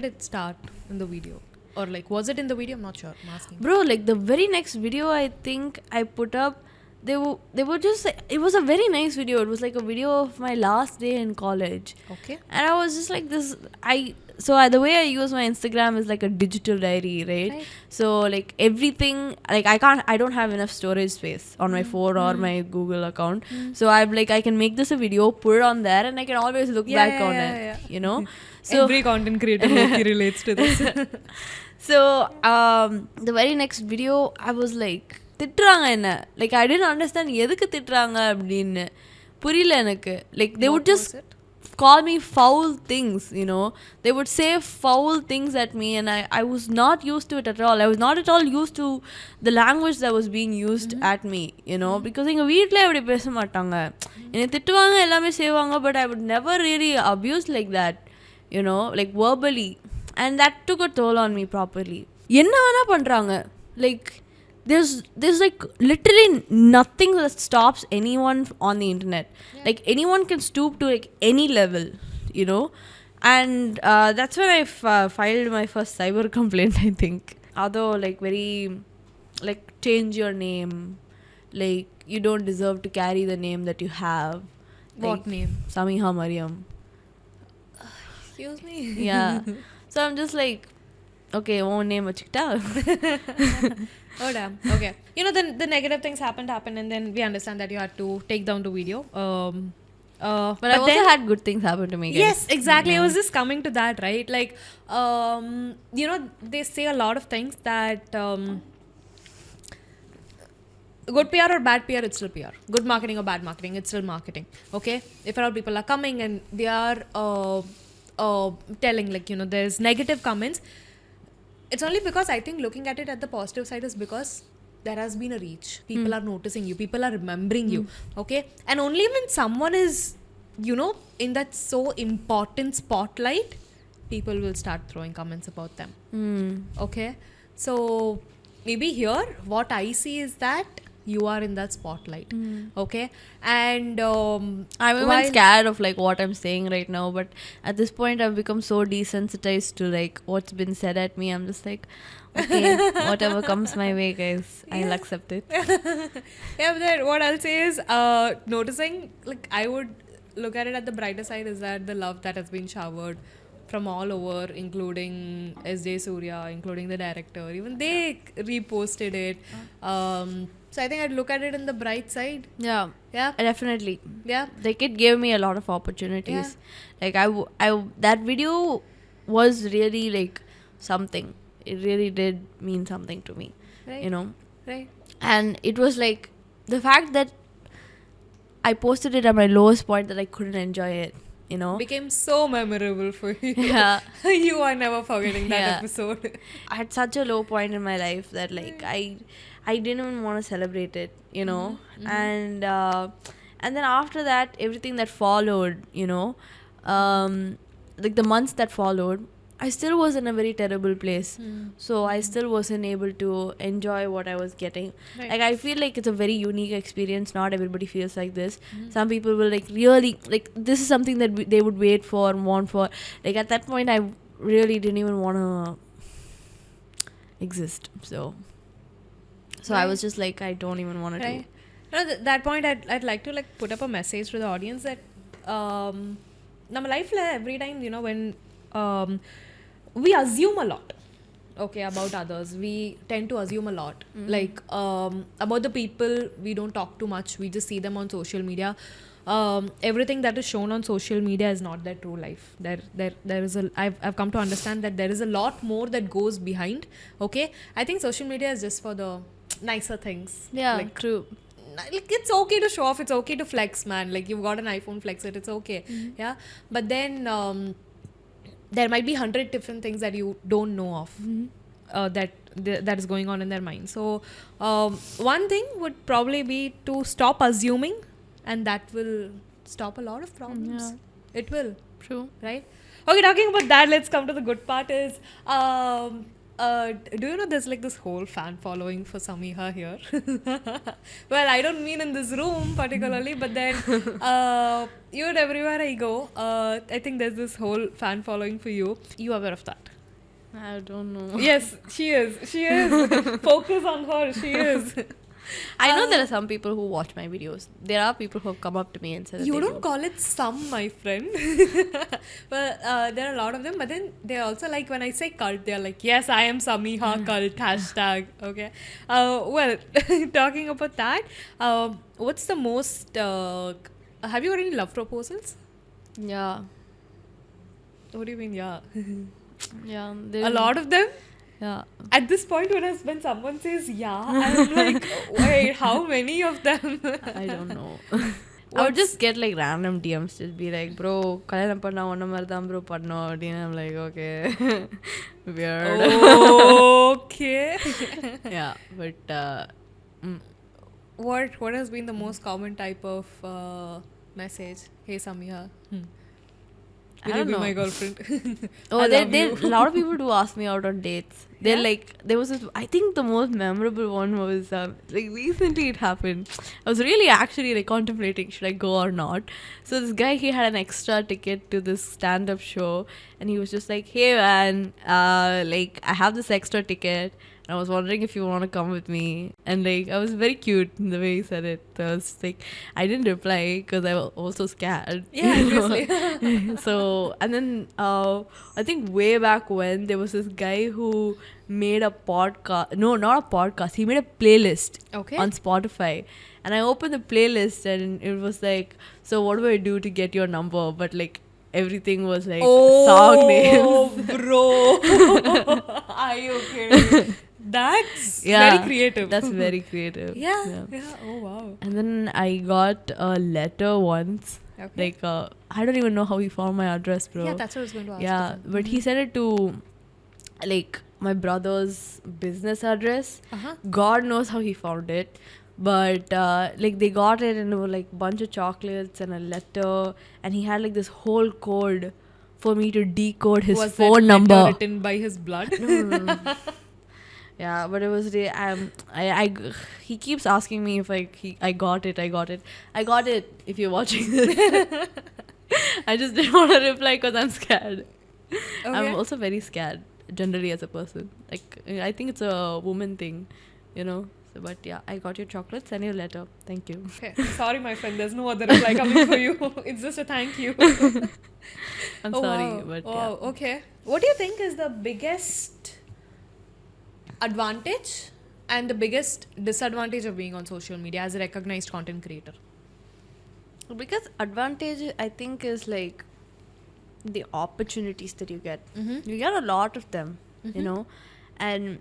it start in the video? Or like, was it in the video? I'm not sure. I'm asking. Bro, like the very next video I think I put up, they were just, it was a very nice video. It was like a video of my last day in college. Okay. And I was just like the way I use my Instagram is like a digital diary, right? So like everything, like I don't have enough storage space on my phone or my Google account. So I'm like, I can make this a video, put it on there, and I can always look back on it, you know. So every content creator relates to this. So the very next video I was like, திட்டுறாங்க என்ன, like I didn't understand எதுக்கு திட்டுறாங்க அப்படின்னு புரியல எனக்கு. Like they would just call me foul things, you know. They would say foul things at me, and I was not used to it at all. I was not at all used to the language that was being used at me, you know, because எங்க வீட்ல அப்படி பேச மாட்டாங்க. என்னை திட்டுவாங்க, எல்லாமே செய்வாங்க, but I would never really abuse like that, you know, like verbally. And that took a toll on me properly. என்ன வேணா பண்றாங்க. Like there's like literally nothing that stops anyone on the internet. Like anyone can stoop to like any level, you know. And that's when I filed my first cyber complaint, I think. Although like very like change your name, like you don't deserve to carry the name that you have. What like, name? Sameeha Mariam. Excuse me. Yeah. So I'm just like, okay, own name vachikta. Oh damn. Okay. You know, then the negative things happened, and then we understand that you had to take down the video. But I also had good things happen to me, guys. Yes, exactly. I was just coming to that, right? Like, you know, they say a lot of things that good PR or bad PR, it's still PR. Good marketing or bad marketing, it's still marketing. Okay? If a lot of people are coming and they are telling, like, you know, there's negative comments, it's only because I think looking at it at the positive side is because there has been a reach. People are noticing you. People are remembering you. Okay? And only when someone is, you know, in that so important spotlight, people will start throwing comments about them. Okay? So maybe here, what I see is that you are in that spotlight. Okay? And I'm even scared of like what I'm saying right now, but at this point I've become so desensitized to like what's been said at me. I'm just like, okay, whatever comes my way, guys, I'll accept it. Yeah, but then what I'll say is noticing, like, I would look at it at the brighter side, is that the love that has been showered from all over, including S.J. Surya, including the director, even they reposted it. So I think I'd look at it in the bright side. Yeah, Definitely. Yeah, Like it gave me a lot of opportunities. Like I that video was really like something. It really did mean something to me. Right. You know. Right. And it was like the fact that I posted it at my lowest point, that I couldn't enjoy it, you know, Became so memorable for you. Yeah. You are never forgetting that Yeah. episode. I had such a low point in my life that like I didn't even want to celebrate it, you know. And then after that, everything that followed, you know, like the months that followed, I still was in a very terrible place. So I still wasn't able to enjoy what I was getting. Right. Like I feel like it's a very unique experience. Not everybody feels like this. Some people will like really like, this is something that they would wait for and want for. Like at that point, I really didn't even want to exist. So I was just like, I don't even want to Right. You know, that point I'd like to like put up a message to the audience that நம்ம லைஃப்ல every time, you know, when we assume a lot. okay, about others, we tend to assume a lot. Like about the people, we don't talk too much. We just see them on social media. Everything that is shown on social media is not their true life. There is a. I've come to understand that there is a lot more that goes behind. Okay, I think social media is just for the nicer things. Yeah, Like, true. like it's okay to show off, it's okay to flex, man. Like you've got an iPhone, flex it, it's okay. Yeah, but then there might be 100 different things that you don't know of, that is going on in their mind. So one thing would probably be to stop assuming, and that will stop a lot of problems. It will, True. right? Okay, talking about that, let's come to the good part. Is do you know there's like this whole fan following for Sameeha here? Well, I don't mean in this room particularly, but then even everywhere I go, I think there's this whole fan following for you. You aware of that? I don't know. Yes, she is. She is. Focus on her. She is. I know there are some people who watch my videos. There are people who have come up to me and said that You they don't do. call it some, my friend. Well, there are a lot of them, but then they're also like, when I say cult, they're like, yes, I am Sameeha cult, hashtag. Okay. Well, talking about that, what's the most, have you got any love proposals? Yeah. What do you mean, yeah? Yeah. A lot of them? Yeah. At this point, when someone says yeah, I'm like, wait, how many of them? I don't know. I would just get like random DMs, just be like, bro, kalyanam panna onna mari dhaan bro pannom appdinu. I'm like, okay. Weird. Okay. Yeah, but What has been the most common type of message? Hey Sameeha, I will you don't be know. my girlfriend? Oh, I they love you. a lot of people do ask me out on dates. They're Yeah? like, there was this, I think the most memorable one was like recently it happened. I was really actually like contemplating should I go or not. So this guy, he had an extra ticket to this stand-up show, and he was just like, hey man, like I have this extra ticket. I was wondering if you want to come with me. And like, I was very cute in the way he said it. I was like, I didn't reply because I was also scared. Yeah, you know. obviously. So, and then I think way back when there was this guy who made a podcast. No, not a podcast. He made a playlist Okay. on Spotify. And I opened the playlist and it was like, so what do I do to get your number? But like, everything was like song names. Bro. Are you kidding? That's very creative. That's very creative. Yeah. Oh, wow. And then I got a letter once. Okay. Like, I don't even know how he found my address, bro. Yeah, that's what I was going to ask. Yeah, but he sent it to like my brother's business address. Uh-huh. God knows how he found it. But like they got it and there were like bunch of chocolates and a letter, and he had like this whole code for me to decode his Was phone that number. letter written by his blood? No. Yeah, but it was really, he keeps asking me if I got it. I got it if you're watching this. I just didn't want to reply because I'm scared. Okay. I'm also very scared generally as a person. Like, I think it's a woman thing, you know. So, but yeah, I got your chocolates and your letter. Thank you. Okay. Sorry, my friend. There's no other reply coming for you. It's just a thank you. I'm Oh, sorry, wow. but Wow. yeah. Okay. What do you think is the biggest advantage and the biggest disadvantage of being on social media as a recognized content creator? Because advantage, I think, is like the opportunities that you get. Mm-hmm. You get a lot of them, you know, and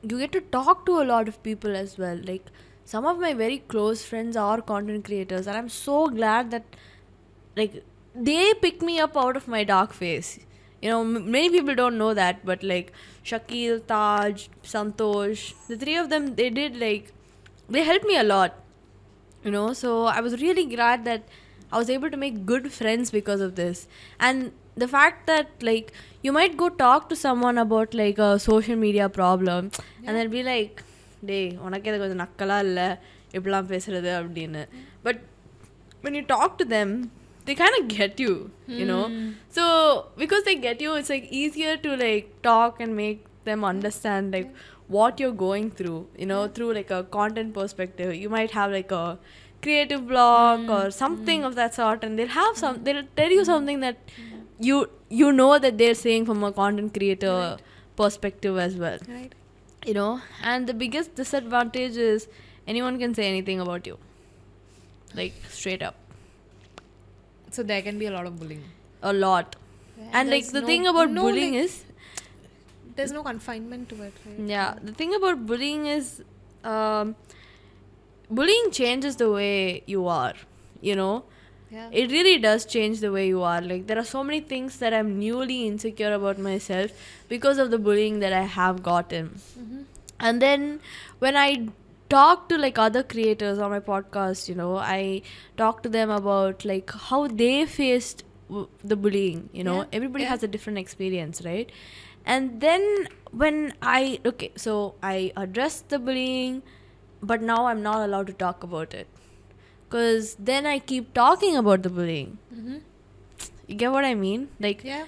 you get to talk to a lot of people as well. Like, some of my very close friends are content creators, and I'm so glad that like they pick me up out of my dark phase. You know, many people don't know that, but like Shakil, Taj, Santosh, the three of them, they helped me a lot, you know. So I was really glad that I was able to make good friends because of this. And the fact that like you might go talk to someone about like a social media problem, and they'll be like, "Dey, உனக்கு இது கொஞ்சம் நக்கலா இல்ல இப்படிலாம் பேசுறது அப்படின்னு." But when you talk to them, they kind of get you, you know. So because they get you, it's like easier to like talk and make them understand like what you're going through, you know, through like a content perspective. You might have like a creative block or something of that sort, and they'll tell you something that you know that they're saying from a content creator perspective as well. Right. You know, and the biggest disadvantage is anyone can say anything about you, like straight up, So there can be a lot of bullying. a lot. And like There's the no- thing about no, bullying like, is, there's no confinement to it, right? yeah, the thing about bullying is, bullying changes the way you are, you know. Yeah. It really does change the way you are. Like, there are so many things that I'm newly insecure about myself because of the bullying that I have gotten. Mm-hmm. And then when I talk to like other creators on my podcast, you know, I talk to them about like how they faced the bullying, you know. Yeah, Everybody yeah. has a different experience, right? And then when I addressed the bullying, but now I'm not allowed to talk about it. Because then I keep talking about the bullying. Mm-hmm. You get what I mean? Like, Yeah.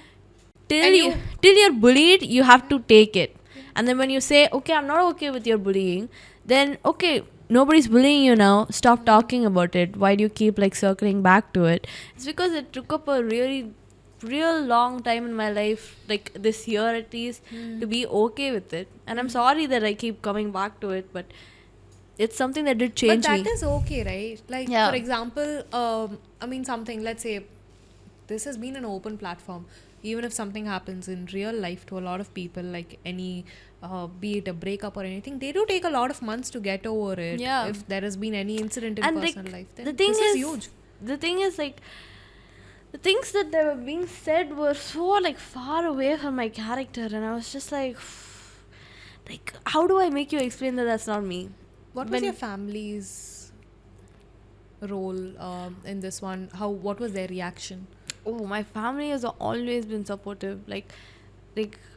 till And till you're bullied, you have to take it. And then when you say, okay, I'm not okay with your bullying, then okay, nobody's bullying you now. Stop talking about it. Why do you keep like circling back to it? It's because it took up a real long time in my life, like this year at least, to be okay with it. And I'm sorry that I keep coming back to it, but it's something that did change but that me. is okay, right? Like, Yeah. for example, I mean, something, let's say, this has been an open platform. Even if something happens in real life to a lot of people, like any, be it a breakup or anything, they do take a lot of months to get over it. Yeah. If there has been any incident in And personal like, life, then the thing this is is huge. The thing is, like, the things that they were being said were so like far away from my character, and I was just like, how do I make you explain that that's not me? What was When- your family's role in this one? What was their reaction? Oh, my family has always been supportive. Like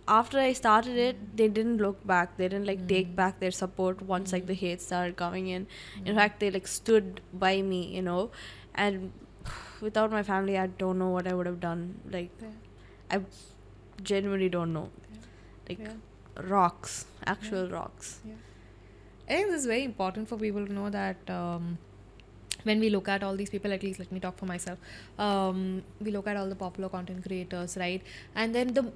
after I started it, they didn't look back. They didn't like take back their support once like the hate started coming in. In fact, they like stood by me, you know. And without my family, I don't know what I would have done. Like, I genuinely don't know. Like, rocks, actual rocks. I think this is very important for people to know that when we look at all these people, at least let me talk for myself, we look at all the popular content creators, right? And then the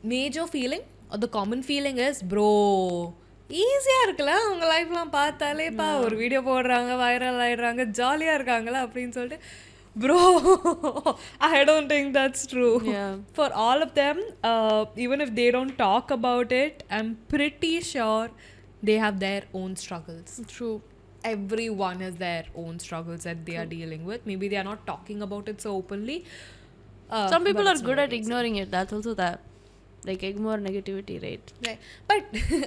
major feeling or the common feeling is, bro, ஈஸியாக இருக்குல்ல அவங்க லைஃப்லாம் பார்த்தாலேப்பா ஒரு video போடுறாங்க viral ஆயிடுறாங்க ஜாலியாக இருக்காங்களா அப்படின்னு சொல்லிட்டு bro, I don't think that's true. Yeah. For all of them, even if they don't talk about it, I'm pretty sure they have their own struggles. True. Everyone has their own struggles that they are dealing with. Maybe they are not talking about it so openly. Some people but are it's good not at easy. ignoring it. That's also that. Like, ignore negativity, right? Right. But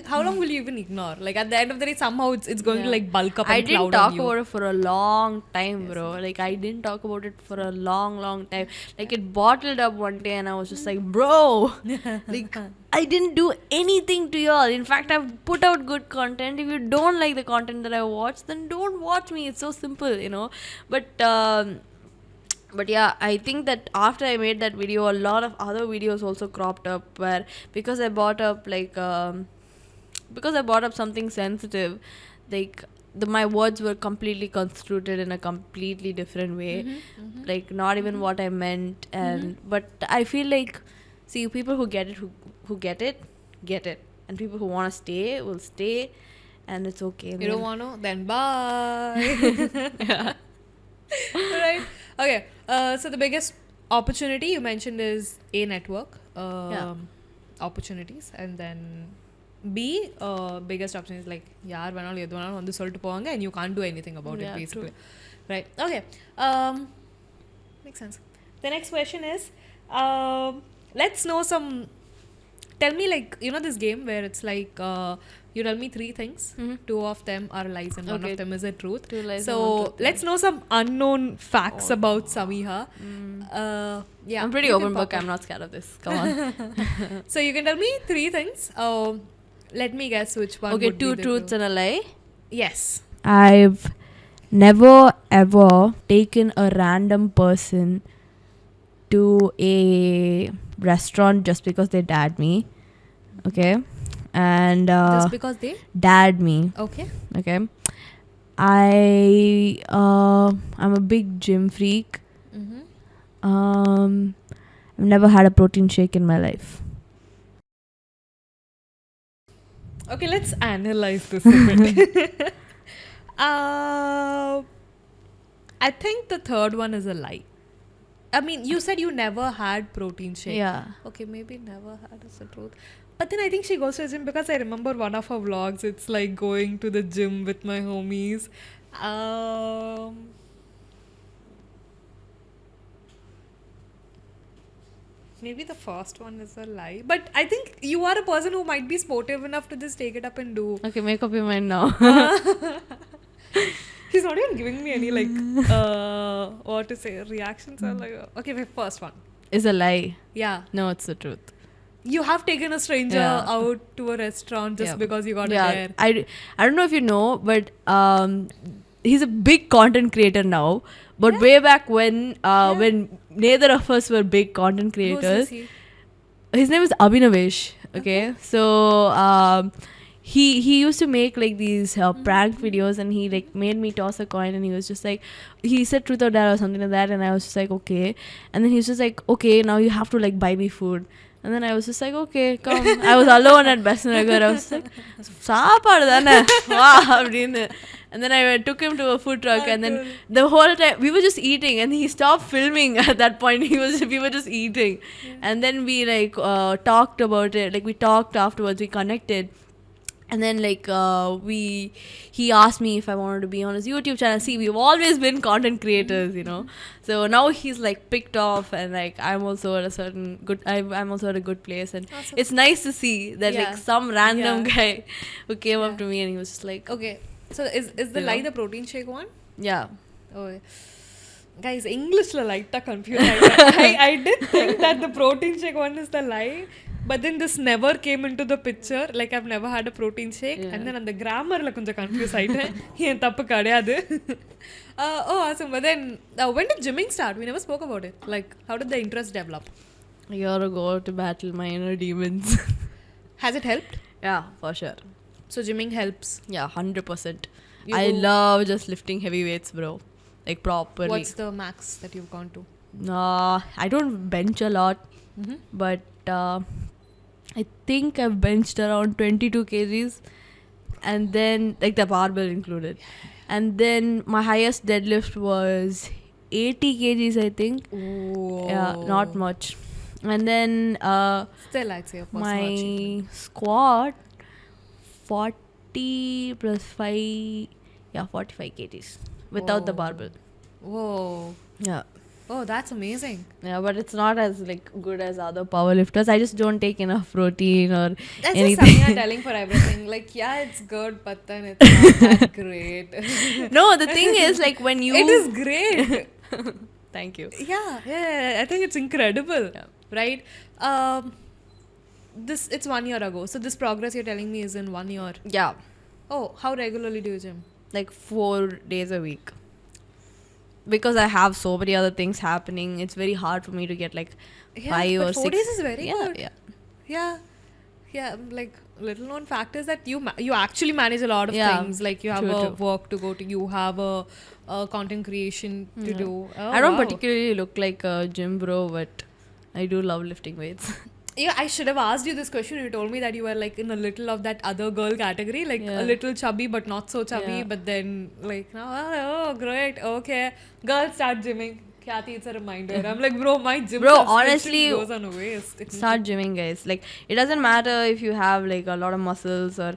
how long will you even ignore? Like, at the end of the day, somehow it's going to like bulk up and I didn't cloud talk on you. about it for a long time, bro. Like, I didn't talk about it for a long time. Like, it bottled up one day and I was just like, bro, like, I didn't do anything to y'all. In fact, I've put out good content. If you don't like the content that I watch, then don't watch me. It's so simple, you know. But yeah, I think that after I made that video, a lot of other videos also cropped up where because I brought up something sensitive, like my words were completely construed in a completely different way, like not even what I meant. And but I feel like, see, people who get it, who get it, and people who want to stay will stay, and it's okay. You don't want to? Then bye. Right. Okay. So the biggest opportunity you mentioned is A, network opportunities, and then B, biggest option is like yaar venalum edhu venalum vandu solittu povanga and you can't do anything about it, basically. True. Right. Okay. Makes sense. The next question is, let's know some. Tell me, like, you know this game where it's like you tell me 3 things, 2 of them are lies and 1 of them is a truth. 2 lies So and 1 truth. let's know some unknown facts about Sameeha. Yeah, I'm pretty you open can book. pop I'm not scared of this. Come on. up. So you can tell me 3 things. Let me guess which one. Okay, would be 2 the truths truth. and a lie. Yes. I've never ever taken a random person to a restaurant just because they dared me. Okay. And Just because they. dared me. Okay. Okay. I'm a big gym freak. I've never had a protein shake in my life. Okay, let's analyze this a bit. I think the third one is a lie. I mean, you said you never had protein shake. Yeah. Okay, maybe never had is the truth. But then I think she goes to the gym because I remember one of her vlogs. It's like going to the gym with my homies. Maybe the first one is a lie. But I think you are a person who might be sportive enough to just take it up and do. Okay, make up your mind now. She's not even giving me any like what to say reactions are like okay, wait, first one. It's a lie. Yeah. No, it's the truth. You have taken a stranger Yeah. out to a restaurant just Yeah. because you got it Yeah, there. I don't know if you know, but he's a big content creator now. But Yeah. way back when neither of us were big content Who's creators, this he? his name is Abhinavesh. Okay, so he used to make like these prank videos, and he like made me toss a coin, and he was just like, he said truth or dare or something like that, and I was just like okay, and then he was just like okay, now you have to like buy me food. And then I was just like, okay, come. I was alone at Besnagar. I was just like, சாப்பாடு தானே வா அப்படின்னு. And then I took him to a food truck, and then the whole time we were just eating, and he stopped filming at that point. We were just eating, and then we like talked about it. Like we talked afterwards, we connected. And then like he asked me if I wanted to be on his YouTube channel. See, we've always been content creators, you know. So now he's like picked off, and like I'm also at a certain good. I'm also at a good place, and Awesome. it's nice to see that Yeah. like some random Yeah. guy who came up Yeah. to me, and he was just like, Okay. So is the You lie know? the protein shake one? yeah. Oh, guys, English la light confused. I did think that the protein shake one is the lie, but then this never came into the picture. Like I've never had a protein shake, Yeah. and then on the grammar la konja confused ஆயிட்டேன். ஏன் தப்பு கிடையாது. Oh, awesome. But then when did gymming start? We never spoke about it. Like how did the interest develop? I gotta go to battle my inner demons. Has it helped? Yeah, for sure. So gymming helps. Yeah, 100%. You I go- love just lifting heavy weights, bro. Like properly. What's the max that you've gone to? I don't bench a lot, Mm-hmm. but I think I've benched around 22 kgs, and then like the barbell included, and then my highest deadlift was 80 kgs, I think. Oh. Yeah, not much. And then Still, I'd say a personal my achievement. squat 40 plus 5, yeah, 45 kgs without the Oh. barbell. Whoa. Yeah. Oh, that's amazing. Yeah, but it's not as like good as other powerlifters. I just don't take enough protein or That's anything. just Sameeha telling for everything. Like, yeah, it's good, but then it's not that great. No, the thing is like when you It is great. Thank you. Yeah. I think it's incredible. Yeah. Right? It's 1 year ago. So this progress you're telling me is in 1 year. Yeah, Oh, how regularly do you gym? like 4 days a week. Because I have so many other things happening, it's very hard for me to get like 5 but or 6. 4 days is very yeah, good. Yeah. Yeah, like little known fact is that you actually manage a lot of Yeah, things. Like you have true. work to go to, you have a content creation to do. Oh, I don't wow. particularly look like a gym bro, but I do love lifting weights. Yeah, I should have asked you this question. You told me that you were like in a little of that other girl category, like Yeah. a little chubby but not so chubby. Yeah. But then like now, oh great, okay, girls start gymming. Kathy, it's a reminder. I'm like, bro, my gym Bro, subscription honestly, goes on a waste. Start gymming, guys. Like it doesn't matter if you have like a lot of muscles or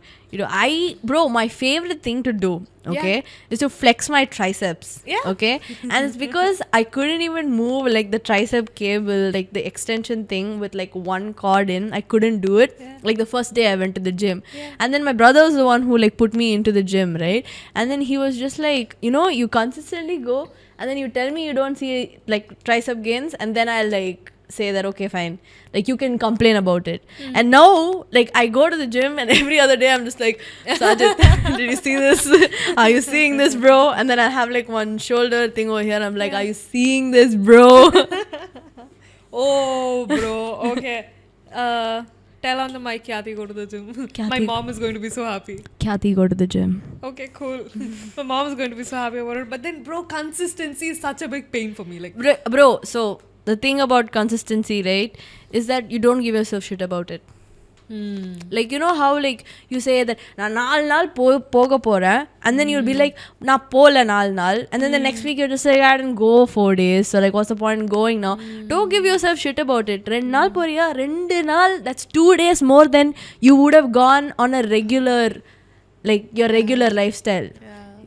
bro, my favorite thing to do, okay, is to flex my triceps. Yeah. Okay. And it's because I couldn't even move like the tricep cable, like the extension thing with like one cord in. I couldn't do it. Yeah. Like the first day I went to the gym. Yeah. And then my brother was the one who like put me into the gym, right? And then he was just like, you consistently go, and then you tell me you don't see like tricep gains, and then I'll like say that okay, fine, like you can complain about it. And now like I go to the gym, and every other day I'm just like, Sajid, did you see this? Are you seeing this, bro? And then I have like one shoulder thing over here. I'm like, are you seeing this, bro? Oh, bro. Okay. Tell on the mic, Kathy, go to the gym. My Kathy. mom is going to be so happy. Kathy, go to the gym. Okay, cool. My mom is going to be so happy about it. But then, bro, consistency is such a big pain for me. Like, Bro, so the thing about consistency, right, is that you don't give yourself shit about it. Like, you know how like you say that நான் 4 நாள் போக போறேன் and then you'll be like நான் போல 4 நாள் and then the next week you're just like I didn't go 4 days, so like what's the point in going now? Don't give yourself shit about it. 2 நாள் போறியா 2 நாள், that's 2 days more than you would have gone on a regular, like your regular lifestyle.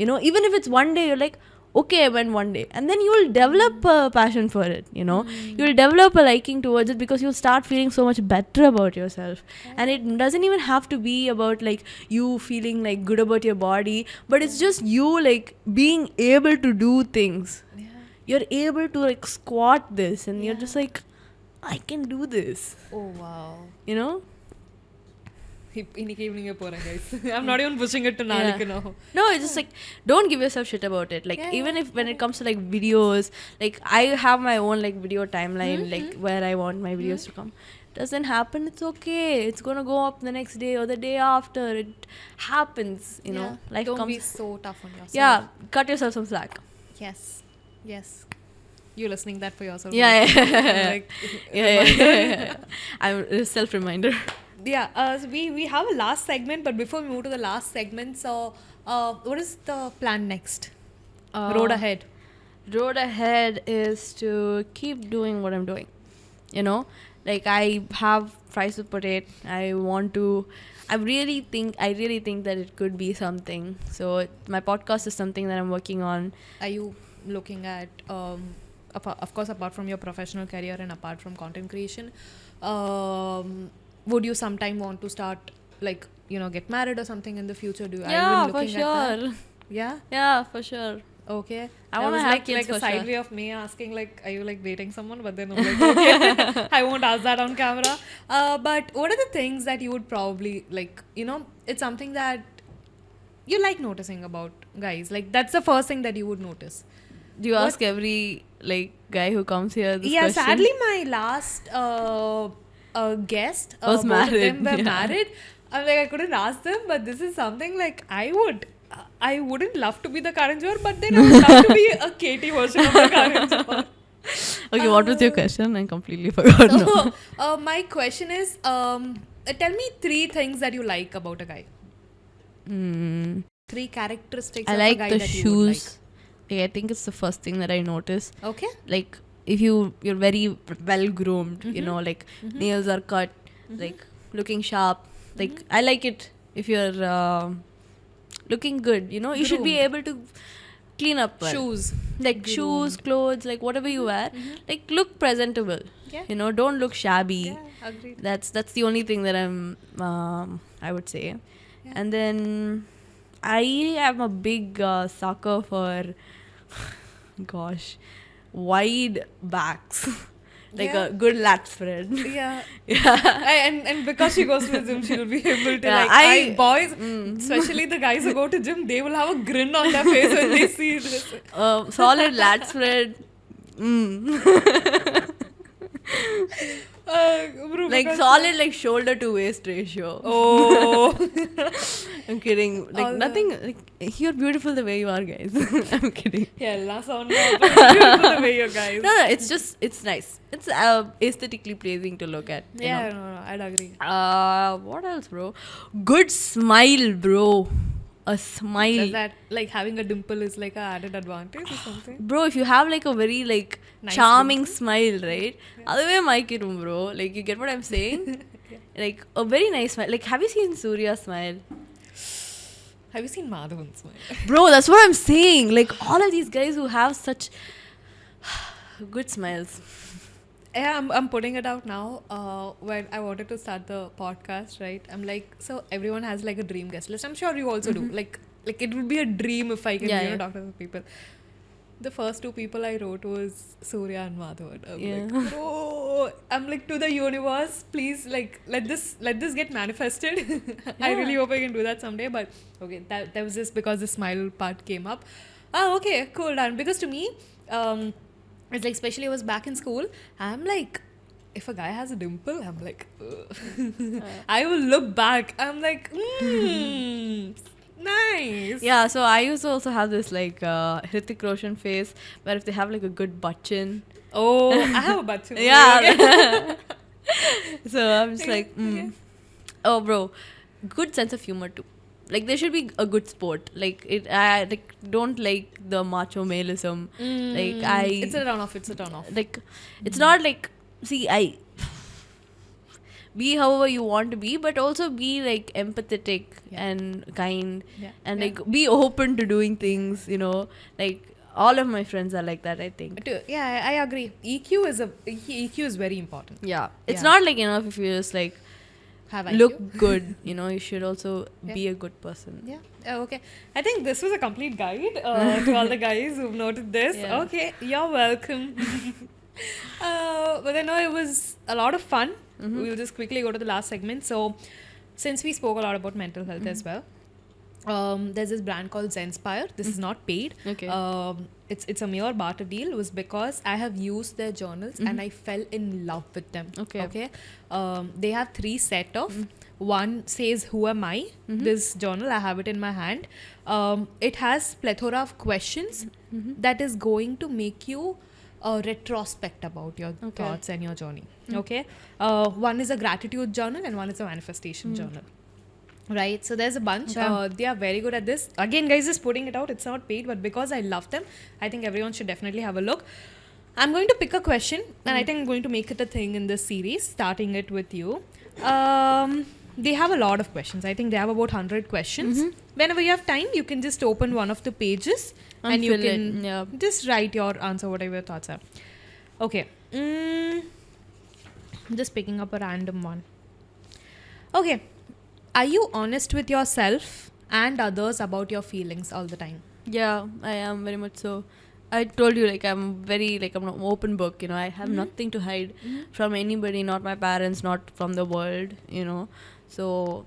You know, even if it's one day, you're like okay, I went one day, and then you will develop a passion for it, you know. You will develop a liking towards it because you'll start feeling so much better about yourself. And it doesn't even have to be about like you feeling like good about your body, but it's just you like being able to do things. You're able to like squat this and you're just like I can do this. Oh wow. You know? இன்னைக்கு ஈவினிங்கே போறேன் guys. I'm not even pushing it to நாளைக்கு now. No, it's just like don't give yourself shit about it. Like even if when it comes to like videos, like I have my own like video timeline, like where I want my videos to come. Doesn't happen, it's okay. It's gonna go up the next day or the day after. It happens, you know. Life Don't comes. be so tough on yourself. Yeah, cut yourself some slack. Yes. You listening that for yourself? Yeah. Like, I'm a self reminder. Yeah, so we have a last segment, but before we move to the last segment, so what is the plan next? Road ahead. Road ahead is to keep doing what I'm doing. You know, like I have fries with potato. I really think that it could be something. So my podcast is something that I'm working on. Are you looking at, of course, apart from your professional career and apart from content creation, would you sometime want to start, like, you know, get married or something in the future? Are you even for looking at sure. that? Yeah, for sure. Okay. I want to have kids like for a side sure. way of me asking, like, are you like dating someone? But then I'm like, okay, I won't ask that on camera. But what are the things that you would probably like? You know, it's something that you like noticing about guys. Like that's the first thing that you would notice. Do you ask every like guy who comes here this Yeah, question? sadly, my last guest was both married. of them were married. I'm like, I couldn't ask them, but this is something like I wouldn't love to be the Karan Johar, but then I would love to be a Katie version of the Karan Johar. Okay, what was your question? I completely forgot. So, my question is, tell me 3 things that you like about a guy. 3 characteristics I of like a guy the that you would shoes. Like, I think it's the first thing that I notice. like. Okay. Like if you're very well groomed, you know, like nails are cut, like looking sharp. Like I like it if you're looking good, you know. You should be able to clean up well. Shoes. Like shoes, clothes, like whatever you wear, like look presentable. Yeah. You know, don't look shabby. Yeah, agreed. That's the only thing that I would say. And then I am a big sucker for wide backs. Like a good lat spread. Yeah. And because she goes to the gym, she'll be able to boys, especially the guys who go to gym, they will have a grin on their face when they see this. Solid lat spread. Like solid like shoulder to waist ratio. Oh. I'm kidding. Like nothing. Like you're beautiful the way you are, guys. I'm kidding. Yeah, sound beautiful the way you guys. No, it's nice. It's aesthetically pleasing to look at. Yeah, no, I'd agree. What else, bro? Good smile, bro. A smile. Does that like having a dimple is like a added advantage or something? Bro, if you have like a very like Nice charming smile, right? Otherwise, mic it, bro. Like you get what I'm saying? Like a very nice smile. Like have you seen Surya's smile? Have you seen Madhavan's smile? Bro, that's what I'm saying. Like all of these guys who have such good smiles. Yeah, I'm putting it out now. When I wanted to start the podcast, right? I'm like, so everyone has like a dream guest list. I'm sure you also do. Like it would be a dream if I can, talk to the people. The first 2 people I wrote was Surya and Madhavan. I'm like, oh, I'm like, to the universe, please, like, let this get manifested. I really hope I can do that someday. But okay, that was just because the smile part came up. Oh, okay, cool, done. Because to me, it's like, especially I was back in school, I'm like, if a guy has a dimple, I'm like, I will look back. I'm like, nice. Yeah, so I used to also have this like Hrithik Roshan face where if they have like a good butt chin. Oh, I have a butt chin. Yeah. So I'm just like, oh bro, good sense of humor too. Like there should be a good sport. Like I like don't like the macho maleism. Like It's a turn off. It's a turn off. like it's not like, see, I be however you want to be, but also be like empathetic and kind, and like be open to doing things, you know. Like all of my friends are like that, I think. Yeah, I agree. EQ is very important. Yeah, it's Yeah. not like enough if you just like Have look IQ. good, you know. You should also be a good person. Yeah. Okay. I think this was a complete guide to all the guys who've noted this. Yeah. Okay. You're welcome. But I know it was a lot of fun. We'll just quickly go to the last segment. So, since we spoke a lot about mental health as well, there's this brand called Zenspire. This is not paid. Okay. It's a mere barter deal. It was because I have used their journals and I fell in love with them. Okay. They have 3 set of. One says "Who am I?" This journal, I have it in my hand. It has plethora of questions that is going to make you retrospect about your thoughts and your journey. Okay. One is a gratitude journal and one is a manifestation journal. Right, so there's a bunch. They are very good at this. Again, guys, just putting it out. It's not paid, but because I love them, I think everyone should definitely have a look. I'm going to pick a question, and I think I'm going to make it a thing in this series, starting it with you. They have a lot of questions. I think they have about 100 questions. Whenever you have time, you can just open one of the pages and you fill it, can just write your answer, whatever your thoughts are. Okay. Just picking up a random one. Okay. Are you honest with yourself and others about your feelings all the time? Yeah, I am very much so. I told you, like, I'm very, like, I'm an open book, you know. I have nothing to hide from anybody, not my parents, not from the world, you know. So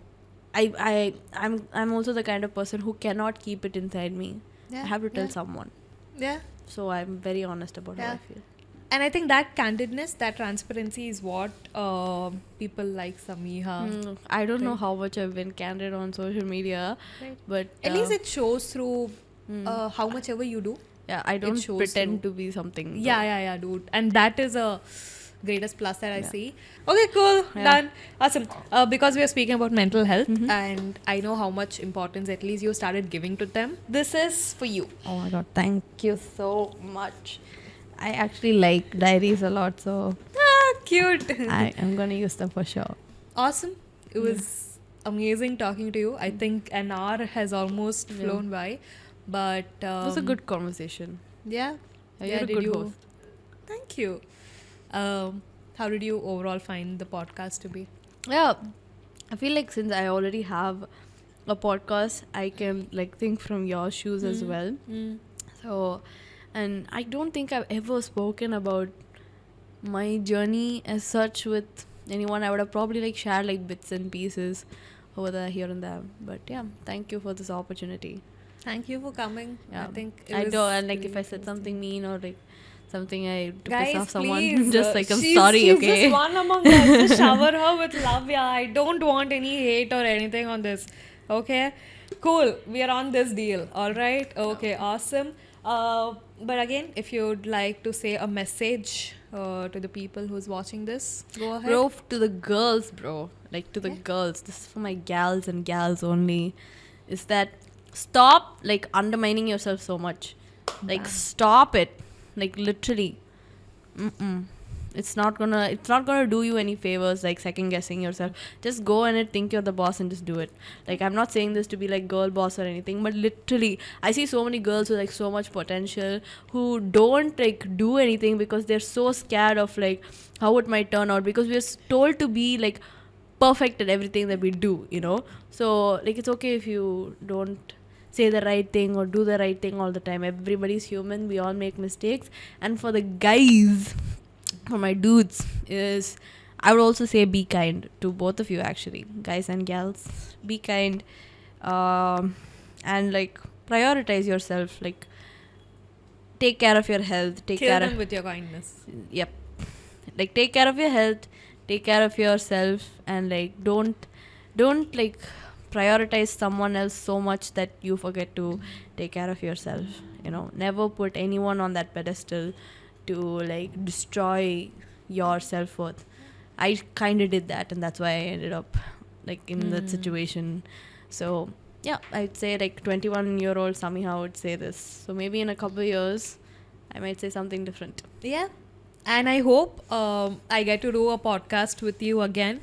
I'm also the kind of person who cannot keep it inside me. I have to tell someone. Yeah. So I'm very honest about how I feel. And I think that candidness, that transparency is what people like Sameeha. I don't know how much I've been candid on social media, but at least it shows through how much ever you do. Yeah, I don't pretend to be something. Yeah, dude. And that is a greatest plus that I see. Okay, cool. Done. Awesome. Because we are speaking about mental health and I know how much importance at least you started giving to them. This is for you. Oh my god, thank you so much. I actually like diaries a lot, so Cute. I am gonna use them for sure. Awesome. It was amazing talking to you. I think an hour has almost flown by. But It was a good conversation. Yeah. You're a good host. Thank you. How did you overall find the podcast to be? Yeah, I feel like since I already have a podcast, I can like think from your shoes as well. So, and I don't think I've ever spoken about my journey as such with anyone. I would have probably like shared like bits and pieces over there, here and there. But yeah, thank you for this opportunity. Thank you for coming. Yeah. I think I know, and like if I said something mean or like something I to Guys, piss off someone, please, just like I'm she's sorry, okay? Just one among us. Just shower her with love. Yeah, I don't want any hate or anything on this. Okay, cool. We are on this deal. All right. Okay, awesome. But again, if you'd like to say a message to the people who's watching this, go ahead. Bro, to the girls, bro. Like to the girls. This is for my gals and gals only. Is that stop like undermining yourself so much. Like stop it. Like literally. It's not gonna do you any favors, like second guessing yourself. Just go and think you're the boss and just do it. Like I'm not saying this to be like girl boss or anything, but literally I see so many girls with like so much potential who don't like do anything because they're so scared of like how it might turn out, because we're told to be like perfect at everything that we do, you know. So like it's okay if you don't say the right thing or do the right thing all the time. Everybody's human, we all make mistakes. And for the guys, for my dudes, is I would also say be kind to both of you, actually, guys and gals. Be kind, and like prioritize yourself. Like take care of your health. Take Kill care them of with your kindness. Yep. Like take care of your health. Take care of yourself, and like don't like prioritize someone else so much that you forget to take care of yourself. You know, never put anyone on that pedestal to like destroy your self-worth. I kind of did that, and that's why I ended up like in that situation. So yeah, I'd say like 21-year-old Sameeha would say this. So maybe in a couple of years I might say something different. Yeah. And I hope I get to do a podcast with you again.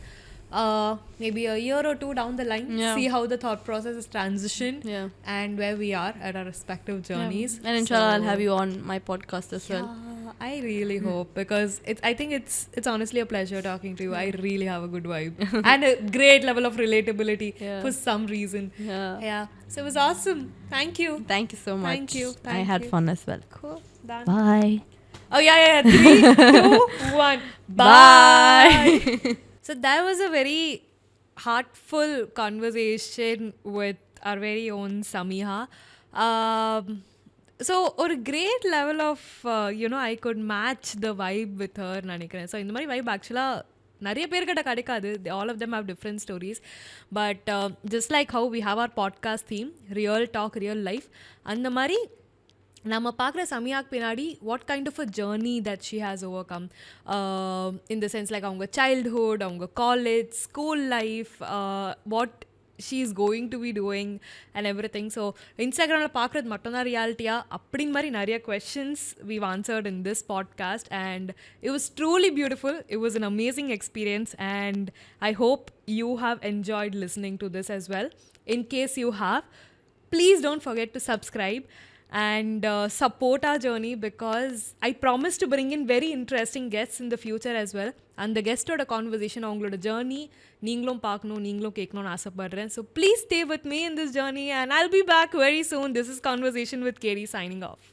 Maybe a year or two down the line, Yeah. see how the thought process is transitioned Yeah. and where we are at our respective journeys. And inshallah I'll So- have you on my podcast as well. Yeah, I really hope, because I think it's honestly a pleasure talking to you. I really have a good vibe and a great level of relatability Yeah. for some reason. Yeah. So it was awesome. Thank you. Thank you so much. Thank you. I Thank had you. fun as well. Cool. Done. Bye. Oh yeah. 3, 2, 1. Bye. So that was a very heartful conversation with our very own Sameeha. So ஒரு great level of I could match the vibe with her நினைக்கிறேன். So இந்த மாதிரி vibe ஆக்சுவலாக நிறைய பேர்கிட்ட கிடைக்காது. All of them have different stories. But just like how we have our podcast theme, real talk, real life, அந்த மாதிரி நம்ம பார்க்குற சமியாக்கு பின்னாடி what kind of a journey that she has overcome in the sense like அவங்க childhood, அவங்க college, school life, what she is going to be doing and everything. So இன்ஸ்டாகிராமில் பார்க்குறது மட்டும்தான் ரியாலிட்டியா அப்படின்னு மாதிரி நிறைய questions we've answered in this podcast, and it was truly beautiful. It was an amazing experience, and I hope you have enjoyed listening to this as well. In case you have, please don't forget to subscribe and support our journey, because I promise to bring in very interesting guests in the future as well. And the guest oda conversation, avangaloda journey நீங்களும் பார்க்கணும், நீங்களும் கேட்கணும்னு ஆசைப்படுறேன். So please stay with me in this journey, and I'll be back very soon. This is Conversation with Katie signing off.